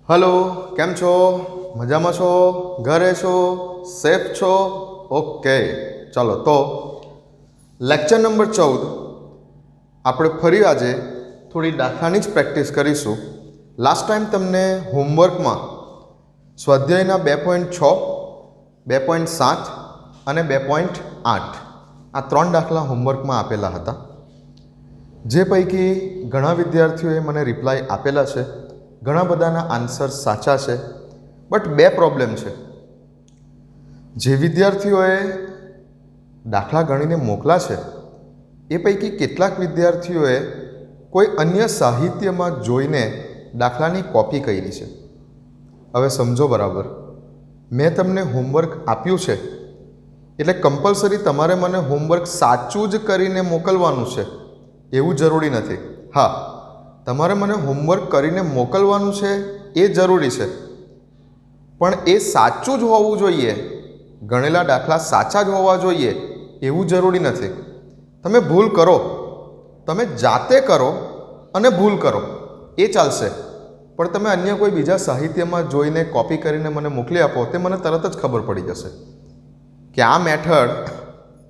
Hello, કેમ છો? મજામાં છો? ઘરે છો? સેફ છો? ઓકે, ચાલો તો લેક્ચર નંબર 14 આપણે ફરી આજે થોડી દાખલાની જ પ્રેક્ટિસ કરીશું. લાસ્ટ ટાઈમ તમને હોમવર્કમાં સ્વાધ્યાયના 2.6, 2.7 અને 2.8 આ 3 દાખલા હોમવર્કમાં આપેલા હતા, જે પૈકી ઘણા વિદ્યાર્થીઓએ મને રિપ્લાય આપેલા છે. ઘણા બધાના આન્સર સાચા છે, બટ 2 પ્રોબ્લેમ છે. જે વિદ્યાર્થીઓએ દાખલા ગણીને મોકલા છે એ પૈકી કેટલાક વિદ્યાર્થીઓએ કોઈ અન્ય સાહિત્યમાં જોઈને દાખલાની કોપી કરી છે. હવે સમજો બરાબર, મેં તમને હોમવર્ક આપ્યું છે એટલે કમ્પલસરી તમારે મને હોમવર્ક સાચું જ કરીને મોકલવાનું છે એવું જરૂરી નથી. હા, તમારે મને હોમવર્ક કરીને મોકલવાનું છે એ જરૂરી છે, પણ એ સાચું જ હોવું જોઈએ, ગણેલા દાખલા સાચા જ હોવા જોઈએ એવું જરૂરી નથી. તમે ભૂલ કરો, તમે જાતે કરો અને ભૂલ કરો એ ચાલશે, પણ તમે અન્ય કોઈ બીજા સાહિત્યમાં જોઈને કોપી કરીને મને મોકલી આપો તે મને તરત જ ખબર પડી જશે કે આ મેથડ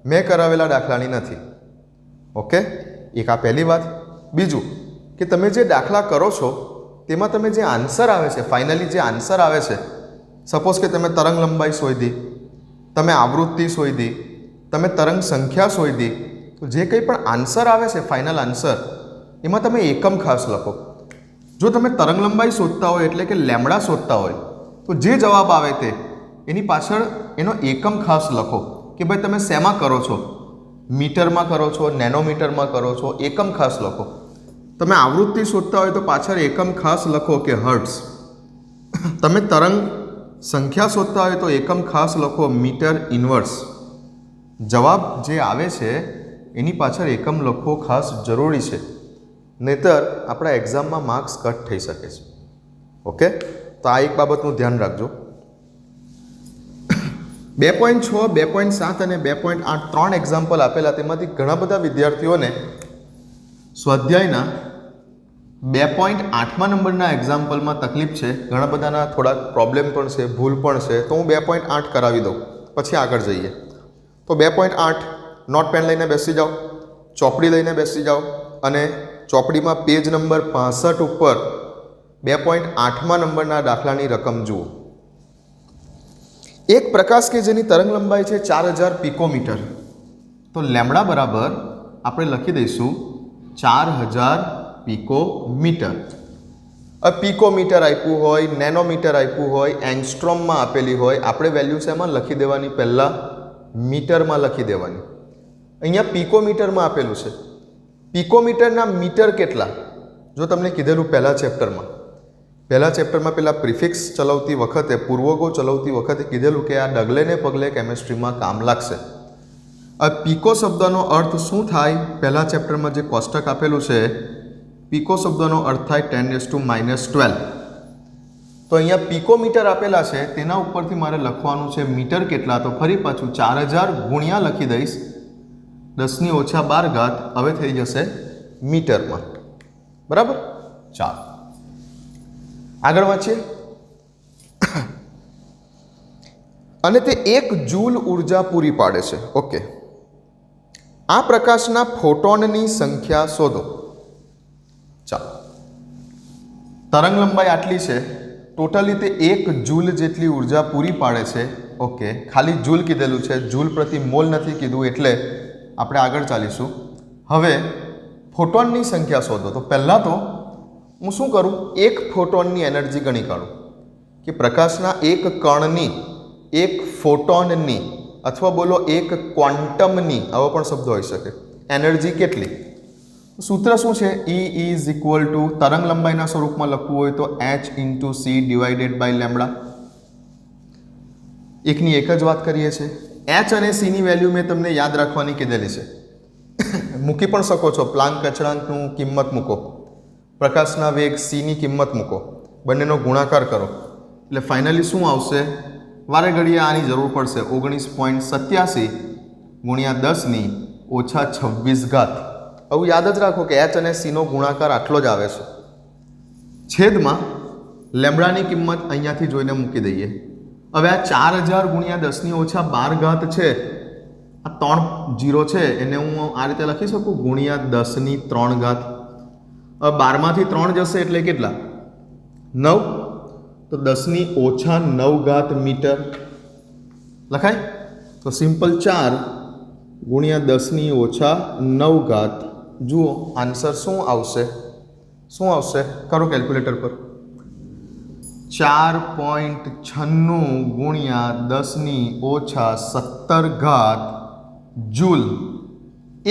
મેં કરાવેલા દાખલાની નથી. ઓકે, એક આ પહેલી વાત. બીજું કે તમે જે દાખલા કરો છો તેમાં તમે જે આન્સર આવે છે, ફાઇનલી જે આન્સર આવે છે, સપોઝ કે તમે તરંગ લંબાઈ શોધી, તમે આવૃત્તિ શોધી, તમે તરંગ સંખ્યા શોધી, તો જે કંઈ પણ આન્સર આવે છે ફાઇનલ આન્સર, એમાં તમે એકમ ખાસ લખો. જો તમે તરંગ લંબાઈ શોધતા હોય એટલે કે લેમડા શોધતા હોય તો જે જવાબ આવે તે એની પાછળ એનો એકમ ખાસ લખો કે ભાઈ તમે શેમાં કરો છો, મીટરમાં કરો છો, નેનોમીટરમાં કરો છો, એકમ ખાસ લખો. તમે આવૃત્તિ શોધતા હોય તો પાછળ એકમ ખાસ લખો કે હર્ટ્ઝ. તમે તરંગ સંખ્યા શોધતા હોય તો એકમ ખાસ લખો મીટર ઇન્વર્સ. જવાબ જે આવે છે એની પાછળ એકમ લખવો ખાસ જરૂરી છે, નહીતર આપણા એક્ઝામમાં માર્ક્સ કટ થઈ શકે છે. ઓકે, તો આ એક બાબતનું ધ્યાન રાખજો. 2.6, 2.7 અને 2.8 3 એક્ઝામ્પલ આપેલા, તેમાંથી ઘણા બધા વિદ્યાર્થીઓને સ્વાધ્યાયના 2.8મા નંબરના એક્ઝામ્પલમાં તકલીફ છે. ઘણા બધાના થોડાક પ્રોબ્લેમ પણ છે, ભૂલ પણ છે, તો હું 2.8 કરાવી દઉં પછી આગળ જઈએ. તો 2.8 નોટ પેન લઈને બેસી જાઓ, ચોપડી લઈને બેસી જાઓ અને ચોપડીમાં પેજ નંબર 65 ઉપર 2.8મા નંબરના દાખલાની રકમ જુઓ. એક પ્રકાશ કે જેની તરંગ લંબાઈ છે 4000 પિકોમીટર, તો લેમડા બરાબર આપણે લખી દઈશું 4000 પિકોમીટર. પિકોમીટર આપ્યું હોય, નેનોમીટર આપ્યું હોય, એંગસ્ટ્રોમમાં આપેલી હોય, આપણે વેલ્યુ શેમાં લખી દેવાની? પહેલાં મીટરમાં લખી દેવાની. અહીંયા પિકોમીટરમાં આપેલું છે. પિકોમીટરના મીટર કેટલા? જો તમને કીધેલું પહેલા ચેપ્ટરમાં પેલા પ્રિફિક્સ ચલાવતી વખતે, પૂર્વગો ચલાવતી વખતે કીધેલું કે આ ડગલે ને પગલે કેમેસ્ટ્રીમાં કામ લાગશે. આ પીકો શબ્દનો અર્થ શું થાય? પહેલા ચેપ્ટરમાં જે કોષ્ટક આપેલું છે, પીકો શબ્દનો અર્થ થાય 10⁻12. તો અહીંયા પિકોમીટર આપેલા છે, તેના ઉપરથી મારે લખવાનું છે મીટર કેટલા, તો ફરી પાછું 4000 ગુણ્યા લખી દઈશ 10⁻12. હવે થઈ જશે મીટરમાં. બરાબર, ચાલો આગળ વાંચીએ. અને તે 1 જૂલ ઉર્જા પૂરી પાડે છે. ઓકે, આ પ્રકાશના ફોટોનની સંખ્યા શોધો. ચાલો, તરંગ લંબાઈ આટલી છે, ટોટલી તે 1 જૂલ જેટલી ઉર્જા પૂરી પાડે છે. ઓકે, ખાલી જૂલ કીધેલું છે, જૂલ પ્રતિ મોલ નથી કીધું, એટલે આપણે આગળ ચાલીશું. હવે ફોટોનની સંખ્યા શોધો. તો પહેલાં તો હું શું કરું? એક ફોટોનની એનર્જી ગણી કાઢું કે પ્રકાશના એક કણની, એક ફોટોનની, અથવા બોલો એક ક્વોન્ટમની, આવો પણ શબ્દ હોઈ શકે, એનર્જી કેટલી? સૂત્ર શું છે? E ઇઝ ઇક્વલ ટુ, તરંગ લંબાઈના સ્વરૂપમાં લખવું હોય તો h/c/λ. એકની એક જ વાત કરીએ છીએ. h અને c ની વેલ્યુ મેં તમને યાદ રાખવાની કીધેલી છે. મૂકી પણ શકો છો, પ્લાન્ક અચળાંકનું કિંમત મૂકો, પ્રકાશના વેગ c ની કિંમત મૂકો, બંનેનો ગુણાકાર કરો એટલે ફાઇનલી શું આવશે? વારે ઘડીએ આની જરૂર પડશે, 19.87 ગુણ્યા 10⁻26. આવું યાદ જ રાખો કે h અને c નો ગુણાકાર આટલો જ આવે છે. છેદમાં લેમડાની કિંમત અહીંયાથી જોઈને મૂકી દઈએ. હવે આ 4000 ગુણ્યા 10 - 12 છે, આ 3 0 છે, એને હું આ રીતે લખી શકું ગુણ્યા 10 - 3. હવે 12માંથી 3 જશે એટલે કેટલા? 9. તો 10 - 9 મીટર લખાય. તો સિમ્પલ 4 ગુણ્યા 10 - 9. જુઓ આન્સર શું આવશે? શું આવશે? કરો કેલ્ક્યુલેટર પર. 4.96 ગુણ્યા 10 - 17 જૂલ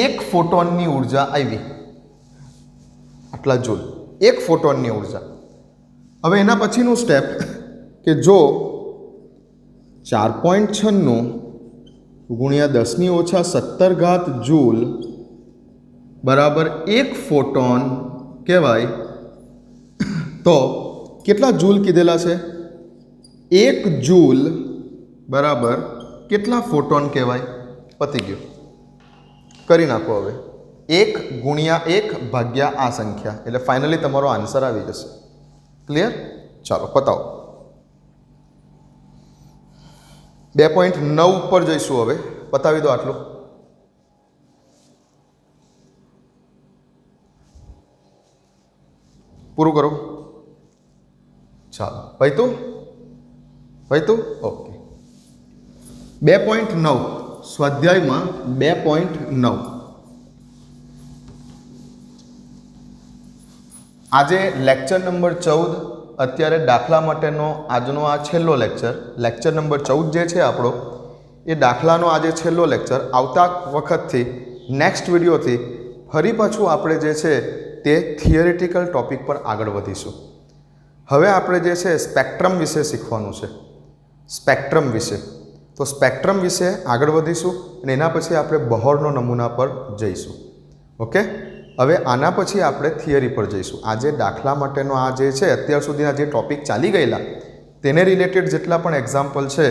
એક ફોટોનની ઉર્જા આવી. આટલા જૂલ એક ફોટોનની ઉર્જા. હવે એના પછીનું સ્ટેપ કે જો 4.96 ગુણ્યા 10 - 17 જૂલ બરાબર એક ફોટોન કહેવાય, તો કેટલા જૂલ કીધેલા છે? 1 જૂલ બરાબર કેટલા ફોટોન કહેવાય? પતી ગયું. કરી નાખો હવે 1 ગુણ્યા 1 ભાગ્યા આ સંખ્યા, એટલે ફાઇનલી તમારો આન્સર આવી જશે. ક્લિયર? ચાલો પતાવો. 2.9 ઉપર જઈશું. હવે પતાવી દો આટલું. પૂરું કરો. ચાલો પૈતું ઓકે. 2.9 સ્વાધ્યાયમાં 2.9 આજે લેક્ચર નંબર 14. અત્યારે દાખલા માટેનો આજનો આ છેલ્લો લેક્ચર નંબર 14 જે છે આપણો, એ દાખલાનો આજે છેલ્લો લેક્ચર. આવતા વખતથી નેક્સ્ટ વિડીયોથી ફરી પાછું આપણે જે છે તે થિયરિટિકલ ટોપિક પર આગળ વધીશું. હવે આપણે જે છે સ્પેક્ટ્રમ વિશે શીખવાનું છે. સ્પેક્ટ્રમ વિશે તો સ્પેક્ટ્રમ વિશે આગળ વધીશું અને એના પછી આપણે બોહરનો નમૂના પર જઈશું. ઓકે, હવે આના પછી આપણે થિયરી પર જઈશું. આજે દાખલા માટેનો આ જે છે અત્યાર સુધીના જે ટોપિક ચાલી ગયેલા તેને રિલેટેડ જેટલા પણ એક્ઝામ્પલ છે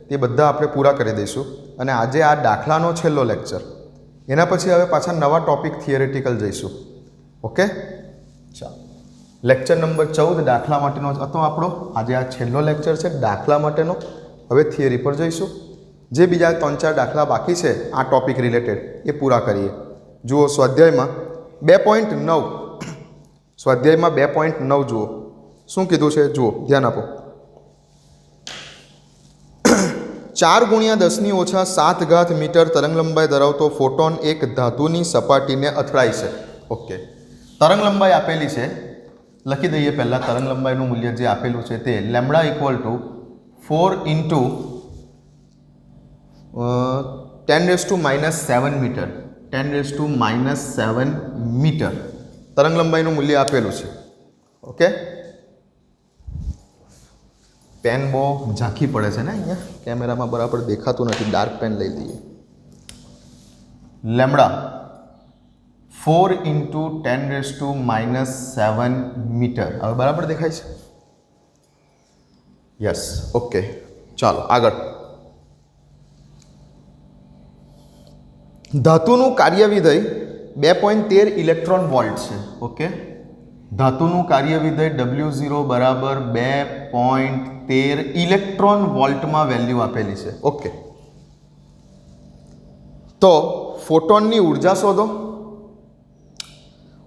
તે બધા આપણે પૂરા કરી દઈશું. અને આજે આ દાખલાનો છેલ્લો લેક્ચર, એના પછી હવે પાછા નવા ટોપિક થિયરિટિકલ જઈશું. ઓકે, ચાલો. લેક્ચર નંબર 14 દાખલા માટેનો હતો આપણો. આજે આ છેલ્લો લેક્ચર છે દાખલા માટેનો. હવે થિયરી પર જઈશું. જે બીજા 3-4 દાખલા બાકી છે આ ટોપિક રિલેટેડ એ પૂરા કરીએ. જુઓ સ્વાધ્યાયમાં 2.9 સ્વાધ્યાયમાં 2.9 જુઓ શું કીધું છે. જુઓ ધ્યાન આપો. 4 ગુણ્યા 10 - 7 મીટર તરંગલંબાઈ ધરાવતો ફોટોન એક ધાતુની સપાટીને અથડાય છે. ઓકે, તરંગલંબાઈ આપેલી છે, લખી દઈએ. પહેલાં તરંગલંબાઈનું મૂલ્ય જે આપેલું છે તે lambda equal to 4 × 10⁻⁻7 metre. 10⁻⁻7 metre તરંગલંબાઈનું મૂલ્ય આપેલું છે. ઓકે, પેન બહુ ઝાંખી પડે છે ને, અહીંયા કેમેરામાં બરાબર દેખાતું નથી. ડાર્ક પેન લઈ લઈએ. Lambda 4 × 10⁻⁻7 metre. હવે બરાબર દેખાય છે? યસ. ઓકે, ચાલો આગળ. ધાતુનું કાર્યવિધેય 2.13 ઇલેક્ટ્રોન વોલ્ટ છે. ઓકે, ધાતુનું કાર્યવિધેય W0 બરાબર 2.13 ઇલેક્ટ્રોન વોલ્ટમાં વેલ્યુ આપેલી છે. ઓકે, તો ફોટોનની ઉર્જા શોધો,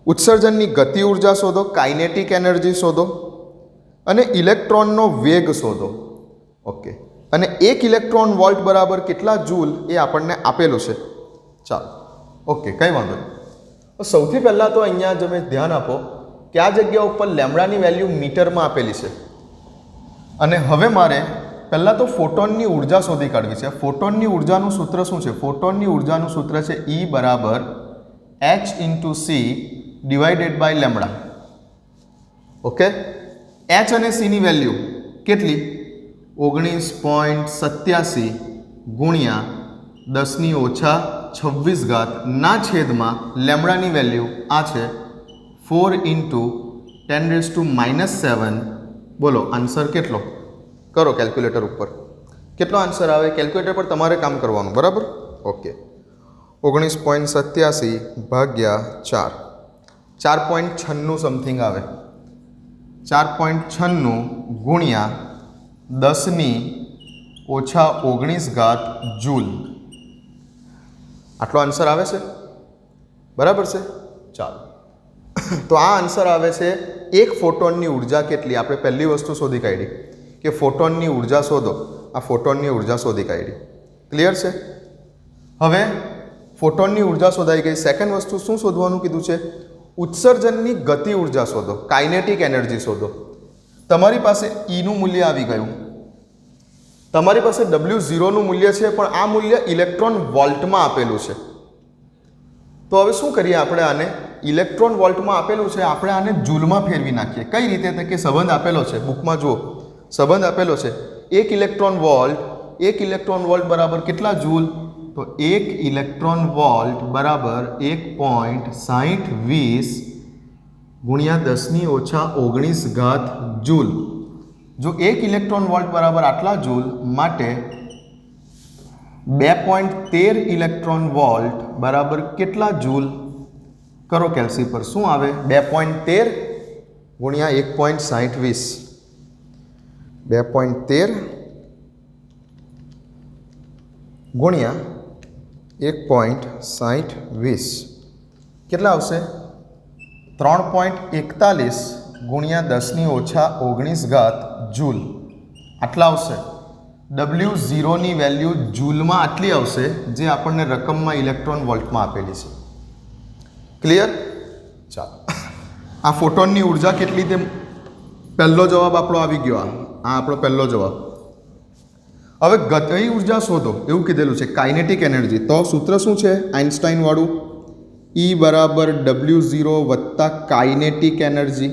ઉત્સર્જનની ગતિ ઉર્જા શોધો, કાઇનેટિક એનર્જી શોધો અને ઇલેક્ટ્રોનનો વેગ શોધો. ઓકે, અને 1 ઇલેક્ટ્રોન વોલ્ટ બરાબર કેટલા જૂલ એ આપણને આપેલું છે. ચાલો, ઓકે, કંઈ વાંધો નહીં. સૌથી પહેલાં તો અહીંયા તમે ધ્યાન આપો કે આ જગ્યા ઉપર લેમ્બડાની વેલ્યુ મીટરમાં આપેલી છે. અને હવે મારે પહેલાં તો ફોટોનની ઉર્જા શોધી કાઢવી છે. ફોટોનની ઉર્જાનું સૂત્ર શું છે? ફોટોનની ઉર્જાનું સૂત્ર છે E બરાબર h × c divided by lambda. Okay, h અને c ની વેલ્યુ કેટલી? 19.87 ગુણ્યા 10⁻26 ના છેદમાં લેમ્બડાની વેલ્યુ આ છે 4 × 10⁻⁻7. બોલો આન્સર કેટલો? કરો કેલ્ક્યુલેટર ઉપર. કેટલો આન્સર આવે? કેલ્ક્યુલેટર પર તમારે કામ કરવાનું, બરાબર? ઓકે, 19.87 ભાગ્યા 4, 4.96 સમથિંગ આવે. 4.96 ગુણ્યા 10⁻−19 જૂલ. આટલો આન્સર આવે છે? બરાબર છે. ચાલો, તો આ આન્સર આવે છે એક ફોટોનની ઉર્જા કેટલી. આપણે પહેલી વસ્તુ શોધી કાઢી કે ફોટોનની ઉર્જા શોધો. આ ફોટોનની ઉર્જા શોધી કાઢી. ક્લિયર છે? હવે ફોટોનની ઉર્જા શોધાઈ ગઈ. સેકન્ડ વસ્તુ શું શોધવાનું કીધું છે? ઉત્સર્જનની ગતિ ઉર્જા શોધો, કાઇનેટિક એનર્જી શોધો. તમારી પાસે ઈનું મૂલ્ય આવી ગયું, તમારી પાસે W0નું મૂલ્ય છે, પણ આ મૂલ્ય ઇલેક્ટ્રોન વોલ્ટમાં આપેલું છે. તો હવે શું કરીએ આપણે? આને ઇલેક્ટ્રોન વોલ્ટમાં આપેલું છે, આપણે આને જૂલમાં ફેરવી નાખીએ. કઈ રીતે? કે સંબંધ આપેલો છે, બુકમાં જુઓ, સંબંધ આપેલો છે. 1 ઇલેક્ટ્રોન વોલ્ટ બરાબર કેટલા જૂલ? તો 1 ઇલેક્ટ્રોન વોલ્ટ બરાબર 1.6020 ગુણ્યા 10⁻19 જૂલ. જો 1 ઇલેક્ટ્રોન વોલ્ટ બરાબર આટલા જૂલ, માટે 2.13 ઇલેક્ટ્રોન વોલ્ટ બરાબર કેટલા જૂલ? કરો કેલ્સી પર, શું આવે? 2.13 ગુણ્યા 1.6020. 2.13 ગુણ્યા 1.6020 કેટલા આવશે? 3.41 ગુણ્યા 10⁻19 જૂલ. આટલા આવશે. W0ની વેલ્યુ જૂલમાં આટલી આવશે, જે આપણને રકમમાં ઇલેક્ટ્રોન વોલ્ટમાં આપેલી છે. ક્લિયર? ચાલો, આ ફોટોનની ઉર્જા કેટલી તે પહેલો જવાબ આપણો આવી ગયો. આ આપણો પહેલો જવાબ. હવે ગતિ ઉર્જા શોધો એવું કીધેલું છે, કાઇનેટિક એનર્જી. તો સૂત્ર શું છે આઇન્સ્ટાઈન વાળું? E બરાબર W0 વત્તા કાઇનેટિક એનર્જી.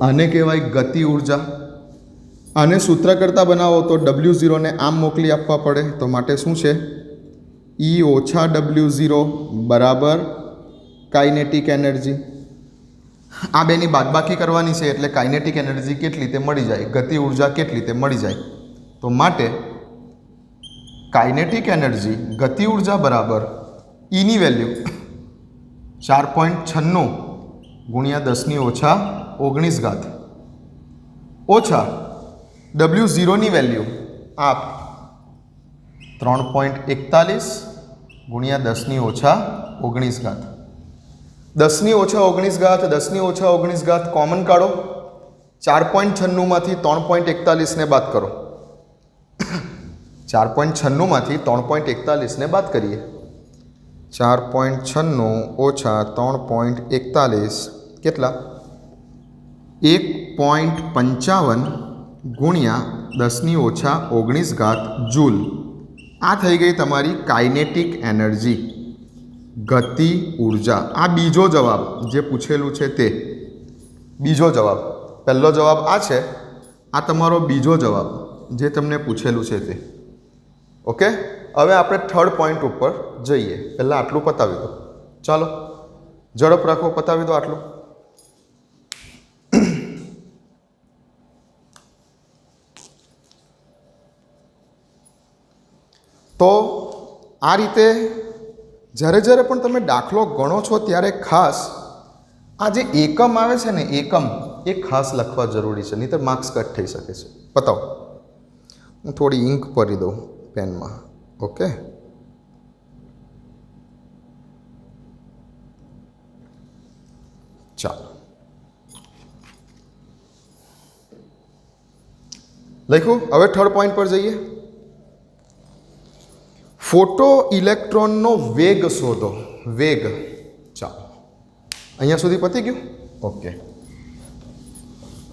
આને કહેવાય ગતિ ઉર્જા. આને સૂત્ર કરતા બનાવો તો W0 ને આમ મોકલી આપવા પડે. તો માટે શું છે? E ઓછા W0 બરાબર કાઇનેટિક એનર્જી. આ બેની બાદબાકી કરવાની છે, એટલે કાઇનેટિક એનર્જી કેટલી તે મળી જાય, ગતિ ઉર્જા કેટલી તે મળી જાય. તો માટે કાઇનેટિક એનર્જી, ગતિ ઉર્જા બરાબર ઈની વેલ્યુ 4.96 ગુણ્યા 10⁻19 ઓછા W0ની વેલ્યુ આપ 3.41 ગુણ્યા 10⁻19. 10⁻19 10⁻19 કોમન કાઢો. 4.96માંથી 3.41 ને બાદ કરો. 4.96માંથી 3.41 ને બાદ કરીએ. 4.96 ઓછા 3.41 કેટલા? 1.55 ગુણ્યા 10⁻19 જૂલ. આ થઈ ગઈ તમારી કાઇનેટિક એનર્જી, ગતિ ઉર્જા. આ બીજો જવાબ જે પૂછેલું છે તે બીજો જવાબ. પહેલો જવાબ આ છે, આ તમારો બીજો જવાબ જે તમને પૂછેલું છે તે. ઓકે, હવે આપણે થર્ડ પોઈન્ટ ઉપર જઈએ. પહેલાં આટલું પતાવી દો. ચાલો ઝડપ રાખો, પતાવી દો આટલું. તો આ રીતે જ્યારે જ્યારે પણ તમે દાખલો ગણો છો ત્યારે ખાસ આ જે એકમ આવે છે ને, એકમ, એ ખાસ લખવા જરૂરી છે, નહીંતર માર્ક્સ કટ થઈ શકે છે. બતાવો, હું થોડી ઇંક ભરી દઉં પેનમાં. ઓકે, ચાલો લખ્યું. હવે થર્ડ પોઈન્ટ પર જઈએ. ફોટો ઇલેક્ટ્રોનનો વેગ શોધો. વેગ. ચાલો, અહીંયા સુધી પતી ગયું. ઓકે,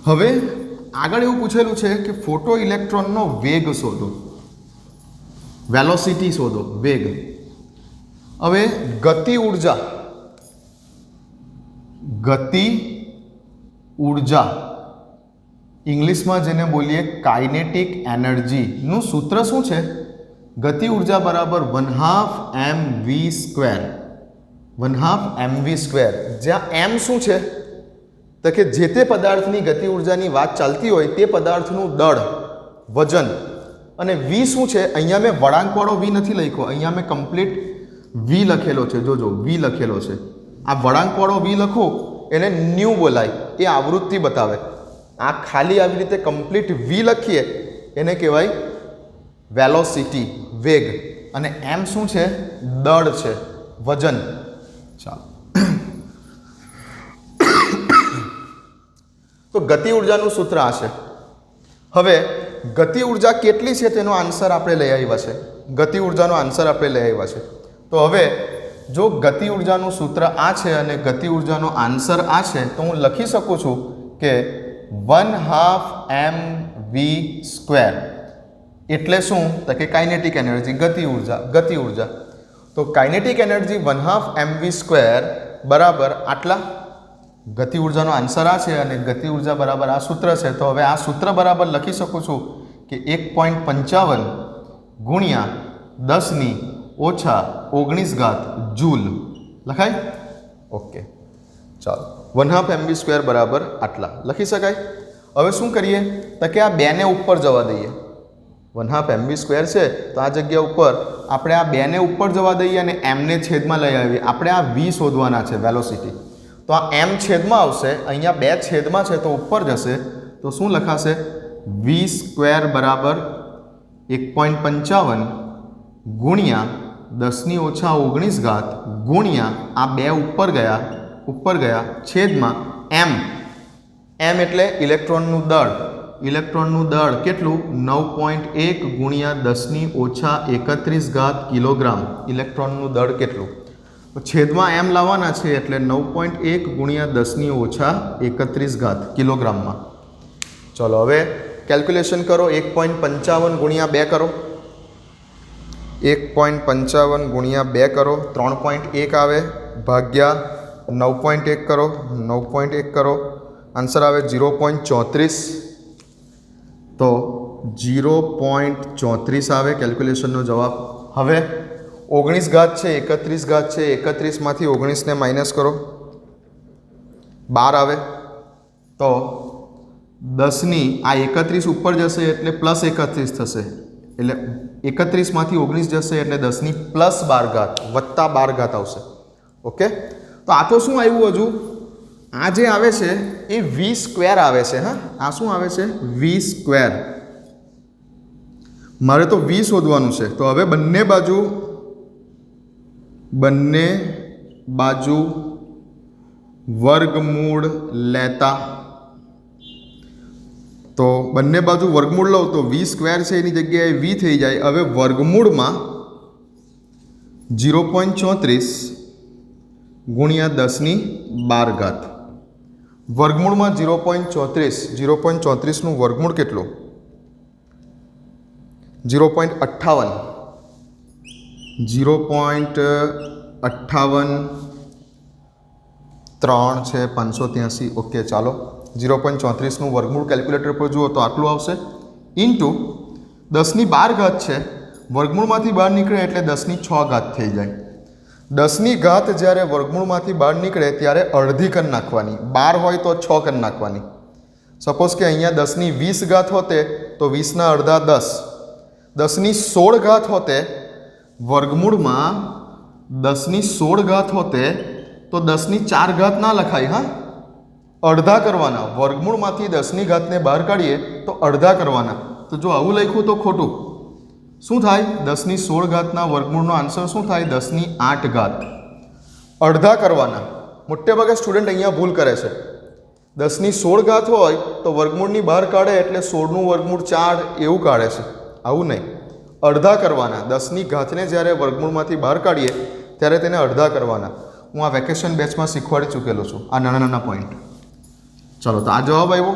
હવે આગળ એવું પૂછેલું છે કે ફોટો ઇલેક્ટ્રોનનો વેગ શોધો, વેલોસિટી શોધો, વેગ. હવે ગતિ ઉર્જા, ગતિ ઉર્જા ઇંગ્લિશમાં જેને બોલીએ કાઇનેટિક એનર્જીનું સૂત્ર શું છે? ગતિ ઉર્જા બરાબર 1/2 mv². 1/2 mv². જ્યાં m શું છે? તો કે જે તે પદાર્થની ગતિ ઉર્જાની વાત ચાલતી હોય તે પદાર્થનું દળ, વજન. અને v શું છે? અહીંયા મેં વળાંકવાળો v નથી લખ્યો, અહીંયા મેં કમ્પ્લીટ v લખેલો છે. જોજો, v લખેલો છે. આ વળાંકવાળો v લખો એને ન્યૂ બોલાય, એ આવૃત્તિ બતાવે. આ ખાલી આવી રીતે કમ્પ્લીટ વી લખીએ એને કહેવાય વેલોસિટી, વેગ. અને એમ શું છે? દળ છે, વજન. ચાલો, તો ગતિ ઉર્જાનું સૂત્ર આ છે. હવે ગતિ ઉર્જા કેટલી છે તેનો આન્સર આપણે લઈ આવ્યા છે. ગતિ ઉર્જાનો આન્સર આપણે લઈ આવ્યા છે. તો હવે જો ગતિ ઉર્જાનું સૂત્ર આ છે અને ગતિ ઉર્જાનો આન્સર આ છે, તો હું લખી શકું છું કે 1/2 mv². એટલે શું? તો કે કાઇનેટિક એનર્જી, ગતિ ઉર્જા. ગતિ ઉર્જા તો કાઇનેટિક એનર્જી 1/2 mv² બરાબર આટલા. ગતિ ઉર્જાનો આન્સર આ છે અને ગતિ ઉર્જા બરાબર આ સૂત્ર છે. તો હવે આ સૂત્ર બરાબર લખી શકું છું કે 1.55 ગુણ્યા 10⁻⁻19 જૂલ લખાય. ઓકે, ચાલો, 1/2 mv² બરાબર આટલા લખી શકાય. હવે શું કરીએ તો કે આ બેને ઉપર જવા દઈએ. 1/2 mv² છે તો આ જગ્યા ઉપર આપણે આ બેને ઉપર જવા દઈએ અને એમને છેદમાં લઈ આવીએ. આપણે આ વી શોધવાના છે, વેલોસિટી. તો આ એમ છેદમાં આવશે, અહીંયા બે છેદમાં છે તો ઉપર જશે. તો શું લખાશે? v² બરાબર 1.55 ગુણ્યા 10⁻⁻19 ગુણ્યા આ બે ઉપર ગયા છેદમાં એમ. એમ એટલે ઇલેક્ટ્રોનનું દળ. ઇલેક્ટ્રોનનું દળ કેટલું? 9.1 ગુણ્યા 10⁻31 કિલોગ્રામ. ઇલેક્ટ્રોનનું દળ કેટલું? તો છેદમાં એમ લાવવાના છે એટલે 9.1 ગુણ્યા 10⁻31 કિલોગ્રામમાં. ચલો હવે કેલ્ક્યુલેશન કરો. 1.55 ગુણ્યા 2 કરો. 1.55 ગુણ્યા 2 કરો, 3.1 આવે, ભાગ્યા 9.1 કરો, 9.1 કરો, આન્સર આવે 0.34. તો 0.34 આવે કેલ્ક્યુલેશનનો જવાબ. હવે 19 છે, 31 છે, 31માંથી 19ને માઇનસ કરો, 12 આવે. તો 10ની આ 31 ઉપર જશે એટલે +31 થશે. એટલે 31માંથી 19 જશે એટલે 10ની +12 વત્તા 12 આવશે. ઓકે, તો આ તો શું આવ્યું? હજુ આ જે આવે છે એ v² આવે છે. હા, આ શું આવે છે? v². મારે તો v શોધવાનું છે. તો હવે બંને બાજુ વર્ગમૂળ લેતા, તો બંને બાજુ વર્ગમૂળ લઉં તો v² છે એની જગ્યાએ v થઈ જાય. હવે વર્ગમૂળમાં 0.34 ગુણ્યા 10⁻12. વર્ગમૂળમાં 0.34નું વર્ગમૂળ કેટલું? 0.58. 0.58 3 છે 583. ઓકે, ચાલો, 0.34નું વર્ગમૂળ કેલ્ક્યુલેટર પર જુઓ તો આટલું આવશે. ઇન્ટુ 10⁻12 છે, વર્ગમૂળમાંથી બહાર નીકળે એટલે 10⁻6 થઈ જાય. 10⁻, જ્યારે વર્ગમૂળમાંથી બહાર નીકળે ત્યારે અડધી કરી નાખવાની. 12 હોય તો 6 કરી નાખવાની. સપોઝ કે અહીંયા 10⁻20 હોતે તો 20ના અડધા 10. 10⁻16 હોતે, વર્ગમૂળમાં 10⁻16 હોતે તો 10⁻4 ના લખાય. હા, અડધા કરવાના. વર્ગમૂળમાંથી 10⁻ને બહાર કાઢીએ તો અડધા કરવાના. તો જો આવું લખ્યું તો ખોટું. શું થાય? 10⁻16 વર્ગમૂળનો આન્સર શું થાય? 10⁸. અડધા કરવાના. મોટે ભાગે સ્ટુડન્ટ અહીંયા ભૂલ કરે છે. 10⁻16 હોય તો વર્ગમૂળની બહાર કાઢે એટલે 16નું વર્ગમૂળ 4 એવું કાઢે છે. આવું નહીં, અડધા કરવાના. 10⁻ને જ્યારે વર્ગમૂળમાંથી બહાર કાઢીએ ત્યારે તેને અડધા કરવાના. હું આ વેકેશન બેચમાં શીખવાડી ચૂકેલો છું આ નાના પોઈન્ટ. ચલો, તો આ જવાબ આવ્યો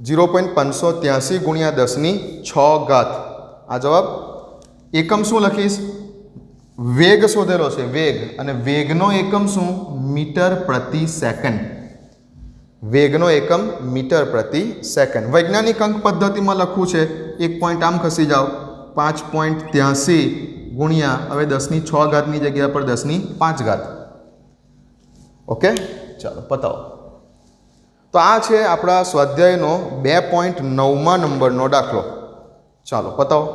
0.583 ગુણ્યા 10⁶. આ જવાબ. એકમ શું લખીશ? વેગ શોધેલો છે, વેગ. અને વેગનો એકમ શું? મીટર પ્રતિ સેકન્ડ. વેગનો એકમ મીટર પ્રતિ સેકન્ડ. વૈજ્ઞાનિક અંક પદ્ધતિમાં લખવું છે. 1 પોઈન્ટ આમ ખસી જાઓ, 5.83 ગુણ્યા હવે 10⁶ ની જગ્યા પર 10⁵. ઓકે, ચાલો પતાવો. તો આ છે આપણા સ્વાધ્યાયનો 2.9 નંબરનો દાખલો. ચાલો પતાવો.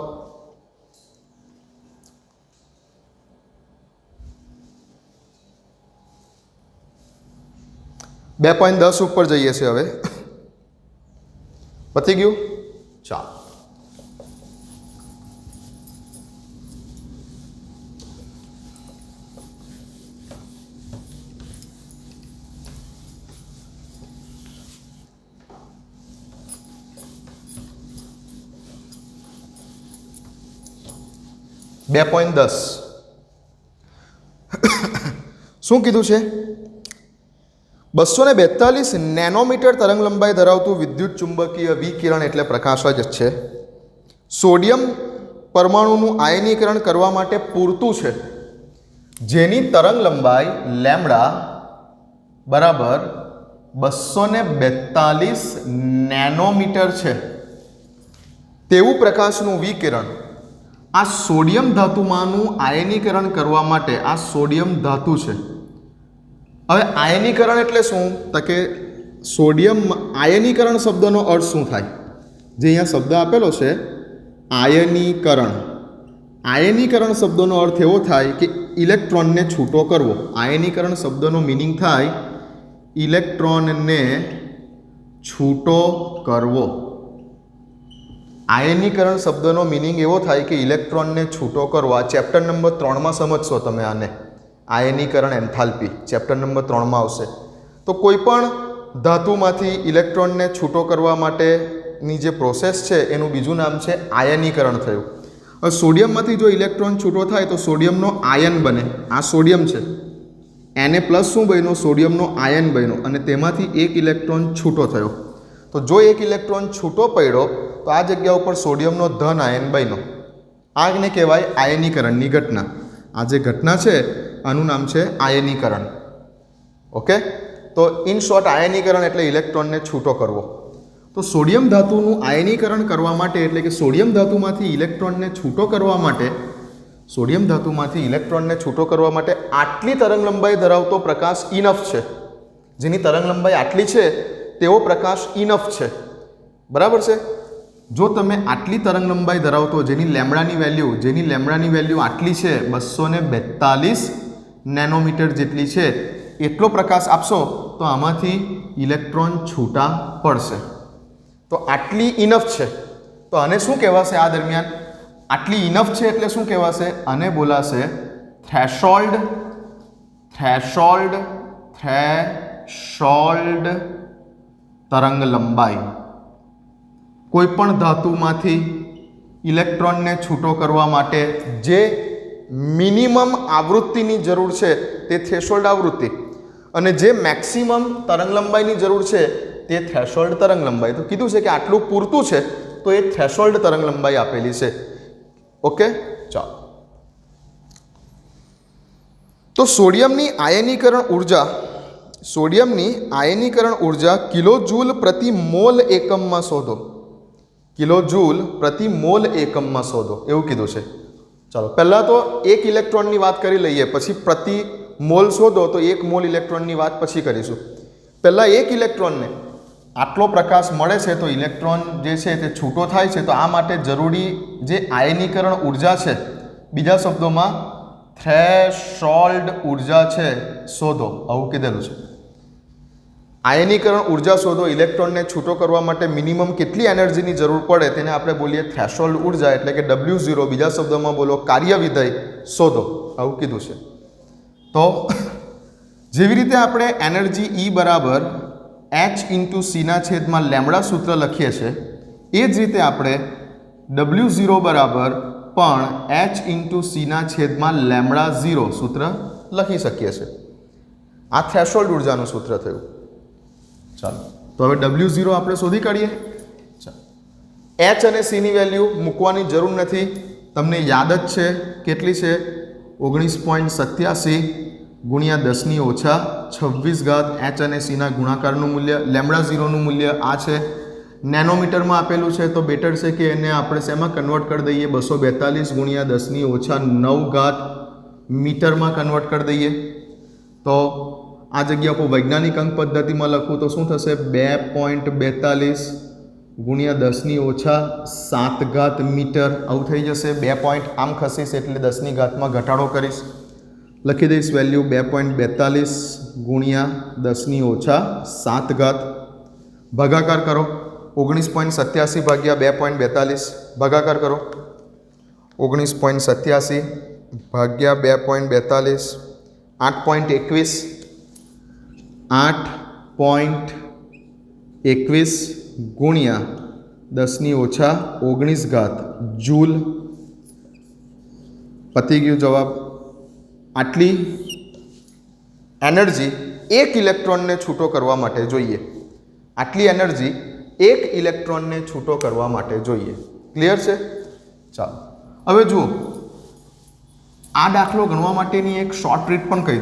2.10 ઉપર જઈએ છીએ હવે. પતી ગયું? ચાલો. $2.10 શું કીધું છે? 242 નેનોમીટર તરંગ લંબાઈ ધરાવતું વિદ્યુત ચુંબકીય વિકિરણ એટલે પ્રકાશ જ છે. સોડિયમ પરમાણુનું આયનીકરણ કરવા માટે પૂરતું છે, જેની તરંગ લંબાઈ લેમ્ડા બરાબર 242 નેનોમીટર છે. તેવું પ્રકાશનું વિકિરણ આ સોડિયમ ધાતુમાંનું આયનીકરણ કરવા માટે, આ સોડિયમ ધાતુ છે. હવે આયનીકરણ એટલે શું? તો કે સોડિયમ આયનીકરણ શબ્દનો અર્થ શું થાય? જે અહીંયા શબ્દ આપેલો છે આયનીકરણ. આયનીકરણ શબ્દનો અર્થ એવો થાય કે ઇલેક્ટ્રોનને છૂટો કરવો. આયનીકરણ શબ્દનો મિનિંગ થાય ઇલેક્ટ્રોનને છૂટો કરવો. આયનીકરણ શબ્દનો મિનિંગ એવો થાય કે ઇલેક્ટ્રોનને છૂટો કરવો. આ ચેપ્ટર નંબર 3માં સમજશો તમે આને. આયનીકરણ એન્થાલ્પી ચેપ્ટર નંબર 3માં આવશે. તો કોઈ પણ ધાતુમાંથી ઇલેક્ટ્રોનને છૂટો કરવા માટેની જે પ્રોસેસ છે એનું બીજું નામ છે આયનીકરણ થયું. હવે સોડિયમમાંથી જો ઇલેક્ટ્રોન છૂટો થાય તો સોડિયમનો આયન બને. આ સોડિયમ છે, Na+ શું બન્યો? સોડિયમનો આયન બન્યો અને તેમાંથી એક ઇલેક્ટ્રોન છૂટો થયો. તો જો એક ઇલેક્ટ્રોન છૂટો પડ્યો તો આ જગ્યા ઉપર સોડિયમનો ધન આયન બન્યો. આને કહેવાય આયનીકરણની ઘટના. આ જે ઘટના છે આનું નામ છે આયનીકરણ. ઓકે, તો ઇન શોર્ટ આયનીકરણ એટલે ઇલેક્ટ્રોનને છૂટો કરવો. તો સોડિયમ ધાતુનું આયનીકરણ કરવા માટે, એટલે કે સોડિયમ ધાતુમાંથી ઇલેક્ટ્રોનને છૂટો કરવા માટે, સોડિયમ ધાતુમાંથી ઇલેક્ટ્રોનને છૂટો કરવા માટે આટલી તરંગ લંબાઈ ધરાવતો પ્રકાશ ઇનફ છે. જેની તરંગ લંબાઈ આટલી છે તેવો પ્રકાશ ઇનફ છે. બરાબર છે? જો તમે આટલી તરંગ લંબાઈ ધરાવતો, જેની લેમ્ડાની વેલ્યુ આટલી છે 242 નેનોમીટર જેટલી છે, એટલો પ્રકાશ આપશો તો આમાંથી ઇલેક્ટ્રોન છૂટા પડશે. તો આટલી ઇનફ છે. તો આને શું કહેવાશે? આ દરમિયાન આટલી ઇનફ છે એટલે શું કહેવાશે? આને બોલાશે થ્રેશોલ્ડ. થ્રેશોલ્ડ તરંગ લંબાઈ. કોઈ પણ ધાતુમાંથી ઇલેક્ટ્રોનને છૂટો કરવા માટે જે મિનિમમ આવૃત્તિની જરૂર છે તે થ્રેશોલ્ડ આવૃત્તિ, અને જે મેક્સિમમ તરંગ લંબાઈની જરૂર છે તે થ્રેશોલ્ડ તરંગ લંબાઈ. તો કીધું છે કે આટલું પૂરતું છે તો એ થ્રેશોલ્ડ તરંગ લંબાઈ આપેલી છે. ઓકે, ચાલો. તો સોડિયમની આયનીકરણ ઉર્જા કિલોજૂલ પ્રતિ મોલ એકમમાં શોધો. કિલોજૂલ પ્રતિ મોલ એકમમાં શોધો એવું કીધું છે. ચાલો, પહેલાં તો એક ઇલેક્ટ્રોનની વાત કરી લઈએ, પછી પ્રતિ મોલ શોધો તો એક મોલ ઇલેક્ટ્રોનની વાત પછી કરીશું. પહેલાં એક ઇલેક્ટ્રોનને આટલો પ્રકાશ મળે છે તો ઇલેક્ટ્રોન જે છે તે છૂટો થાય છે. તો આ માટે જરૂરી જે આયનીકરણ ઉર્જા છે, બીજા શબ્દોમાં થ્રેશોલ્ડ ઉર્જા છે, શોધો આવું કીધેલું છે. આયનીકરણ ઉર્જા શોધો. ઇલેક્ટ્રોનને છૂટો કરવા માટે મિનિમમ કેટલી એનર્જીની જરૂર પડે તેને આપણે બોલીએ થ્રેશોલ્ડ ઉર્જા, એટલે કે W0. બીજા શબ્દોમાં બોલો કાર્ય વિધેય શોધો આવું કીધું છે. તો જેવી રીતે આપણે એનર્જી E બરાબર H/c/લેમ્ડા સૂત્ર લખીએ છીએ, એ જ રીતે આપણે W0 બરાબર પણ H/c/લેમ્ડા0 સૂત્ર લખી શકીએ છીએ. આ થ્રેશોલ્ડ ઉર્જાનું સૂત્ર થયું. ચાલો, તો હવે W0 આપણે શોધી કાઢીએ. ચાલો, H અને C ની વેલ્યુ મૂકવાની જરૂર નથી, તમને યાદ જ છે. કેટલી છે? 19.87 ગુણ્યા 10⁻26 H અને C ના ગુણાકારનું મૂલ્ય. લેમ્ડા0 નું મૂલ્ય આ છે, નેનોમીટરમાં આપેલું છે. તો બેટર છે કે એને આપણે શેમાં કન્વર્ટ કરી દઈએ? 242 ગુણ્યા 10⁻9 મીટરમાં કન્વર્ટ કરી દઈએ. તો આ જગ્યા પર વૈજ્ઞાનિક અંક પદ્ધતિમાં લખું તો શું થશે? 2.42 ગુણ્યા 10⁻7 મીટર આવું થઈ જશે. 2 પોઈન્ટ આમ ખસીશ એટલે 10 ની ઘાતમાં ઘટાડો કરીશ, લખી દઈશ વેલ્યુ 2.42 ગુણ્યા 10⁻7 ભાગાકાર કરો 19.87 ભાગ્યા 2.42 ભાગાકાર કરો 19.87 ભાગ્યા 2.42 8.21 ગુણ્યા 10⁻19 જૂલ પતી ગયું જવાબ. આટલી એનર્જી એક ઇલેક્ટ્રોનને છૂટો કરવા માટે જોઈએ. આટલી એનર્જી એક ઇલેક્ટ્રોનને છૂટો કરવા માટે જોઈએ. ક્લિયર છે? ચાલો હવે જુઓ, આ દાખલો ગણવા માટેની એક શોર્ટ ટ્રીક પણ કહી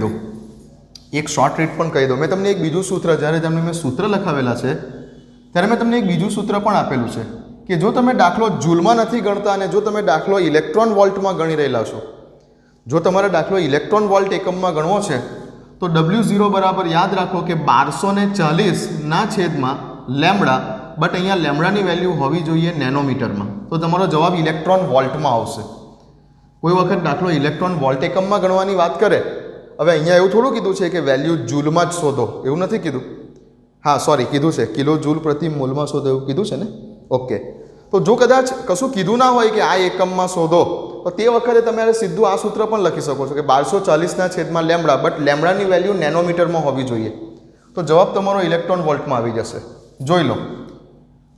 દઉં. મેં તમને એક બીજું સૂત્ર, જ્યારે તમને મેં સૂત્ર લખાવેલા છે ત્યારે મેં તમને એક બીજું સૂત્ર પણ આપેલું છે કે જો તમે દાખલો જૂલમાં નથી ગણતા અને જો તમે દાખલો ઇલેક્ટ્રોન વોલ્ટમાં ગણી રહેલા છો, જો તમારે દાખલો ઇલેક્ટ્રોન વોલ્ટ એકમમાં ગણવો છે તો W0 બરાબર યાદ રાખો કે 1240 લેમ્બડા, બટ અહીંયા લેમ્બડાની વેલ્યુ હોવી જોઈએ નેનોમીટરમાં, તો તમારો જવાબ ઇલેક્ટ્રોન વોલ્ટમાં આવશે. કોઈ વખત દાખલો ઇલેક્ટ્રોન વોલ્ટ એકમમાં ગણવાની વાત કરે. હવે અહીંયા એવું થોડું કીધું છે કે વેલ્યુ જૂલમાં જ શોધો, એવું નથી કીધું. હા સોરી, કીધું છે કિલો જૂલ પ્રતિ મોલમાં શોધો, એવું કીધું છે ને. ઓકે, તો જો કદાચ કશું કીધું ના હોય કે આ એકમમાં શોધો, તો તે વખતે તમારે સીધું આ સૂત્ર પણ લખી શકો છો કે 1240 લેમ્બડા, બટ લેમ્બડાની વેલ્યુ નેનોમીટરમાં હોવી જોઈએ. તો જવાબ તમારો ઇલેક્ટ્રોન વોલ્ટમાં આવી જશે. જોઈ લો,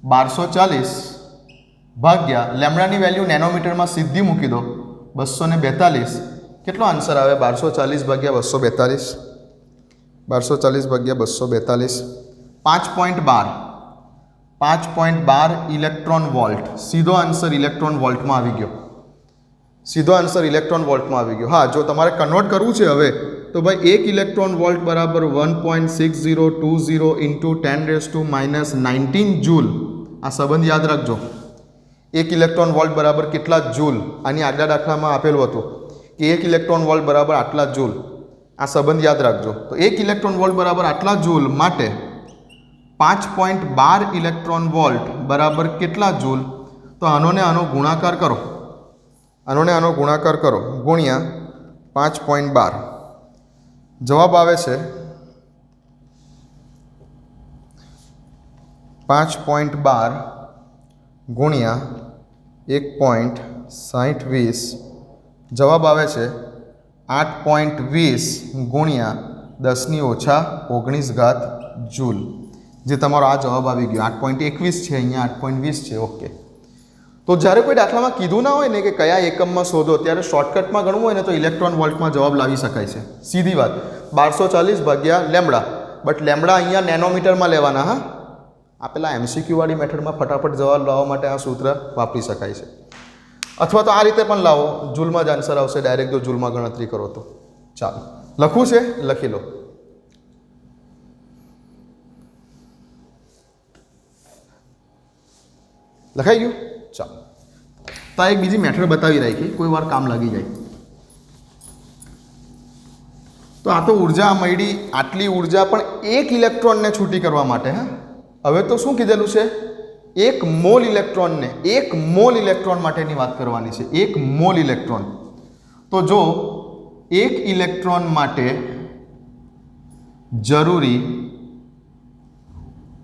1240 ભાગ્યા લેમ્બડાની વેલ્યુ નેનોમીટરમાં સીધી મૂકી દો 242. કેટલો આન્સર આવે? 1240 ભાગ્યા 242. 1240 ભાગ્યા 242 5.12 ઇલેક્ટ્રોન વોલ્ટ. સીધો આન્સર ઇલેક્ટ્રોન વોલ્ટમાં આવી ગયો. હા, જો તમારે કન્વર્ટ કરવું છે હવે તો ભાઈ 1 ઇલેક્ટ્રોન વોલ્ટ બરાબર 1.6020 ઇન્ટુ 10⁻19 જૂલ. આ સંબંધ યાદ રાખજો. 1 ઇલેક્ટ્રોન વોલ્ટ બરાબર કેટલા જૂલ? આની આગલા દાખલામાં આપેલું હતું કે 1 ઇલેક્ટ્રોન વોલ્ટ બરાબર આટલા જૂલ. આ સંબંધ યાદ રાખજો. તો 1 ઇલેક્ટ્રોન વોલ્ટ બરાબર આટલા જૂલ માટે 5.12 ઇલેક્ટ્રોન વોલ્ટ બરાબર કેટલા જૂલ? તો આનો ગુણાકાર કરો, ગુણ્યા 5.12. જવાબ આવે છે 5.12 ગુણ્યા 1.6020. જવાબ આવે છે 8.20 ગુણ્યા 10⁻19 જૂલ. જે તમારો આ જવાબ આવી ગયો. 8.21 છે, અહીંયા 8.20 છે. ઓકે, તો જ્યારે કોઈ દાખલામાં કીધું ના હોય ને કે કયા એકમમાં શોધો, ત્યારે શોર્ટકટમાં ગણવું હોય ને તો ઇલેક્ટ્રોન વોલ્ટમાં જવાબ લાવી શકાય છે. સીધી વાત. 1240 ભાગ્યા લેમ્બડા, બટ લેમ્બડા અહીંયા નેનોમીટરમાં લેવાના. હા, આપેલા MCQ વાળી મેથડમાં ફટાફટ જવાબ લાવવા માટે આ સૂત્ર વાપરી શકાય છે. અથવા તો આ રીતે પણ લાવો, જૂલમાં જ આન્સર આવશે ડાયરેક્ટ, જો જૂલમાં ગણતરી કરો તો. ચાલો, લખવું છે? લખી લો. લખાઈ ગયું? ચાલો, તો એક બીજી મેથડ બતાવી રાખી, કોઈ વાર કામ લાગી જાય. તો આ તો ઉર્જા મળી, આટલી ઉર્જા પણ એક ઇલેક્ટ્રોનને છૂટી કરવા માટે. હા, હવે તો શું કીધેલું છે? 1 મોલ ઇલેક્ટ્રોન માટેની વાત કરવાની છે. 1 મોલ ઇલેક્ટ્રોન. તો જો 1 ઇલેક્ટ્રોન માટે જરૂરી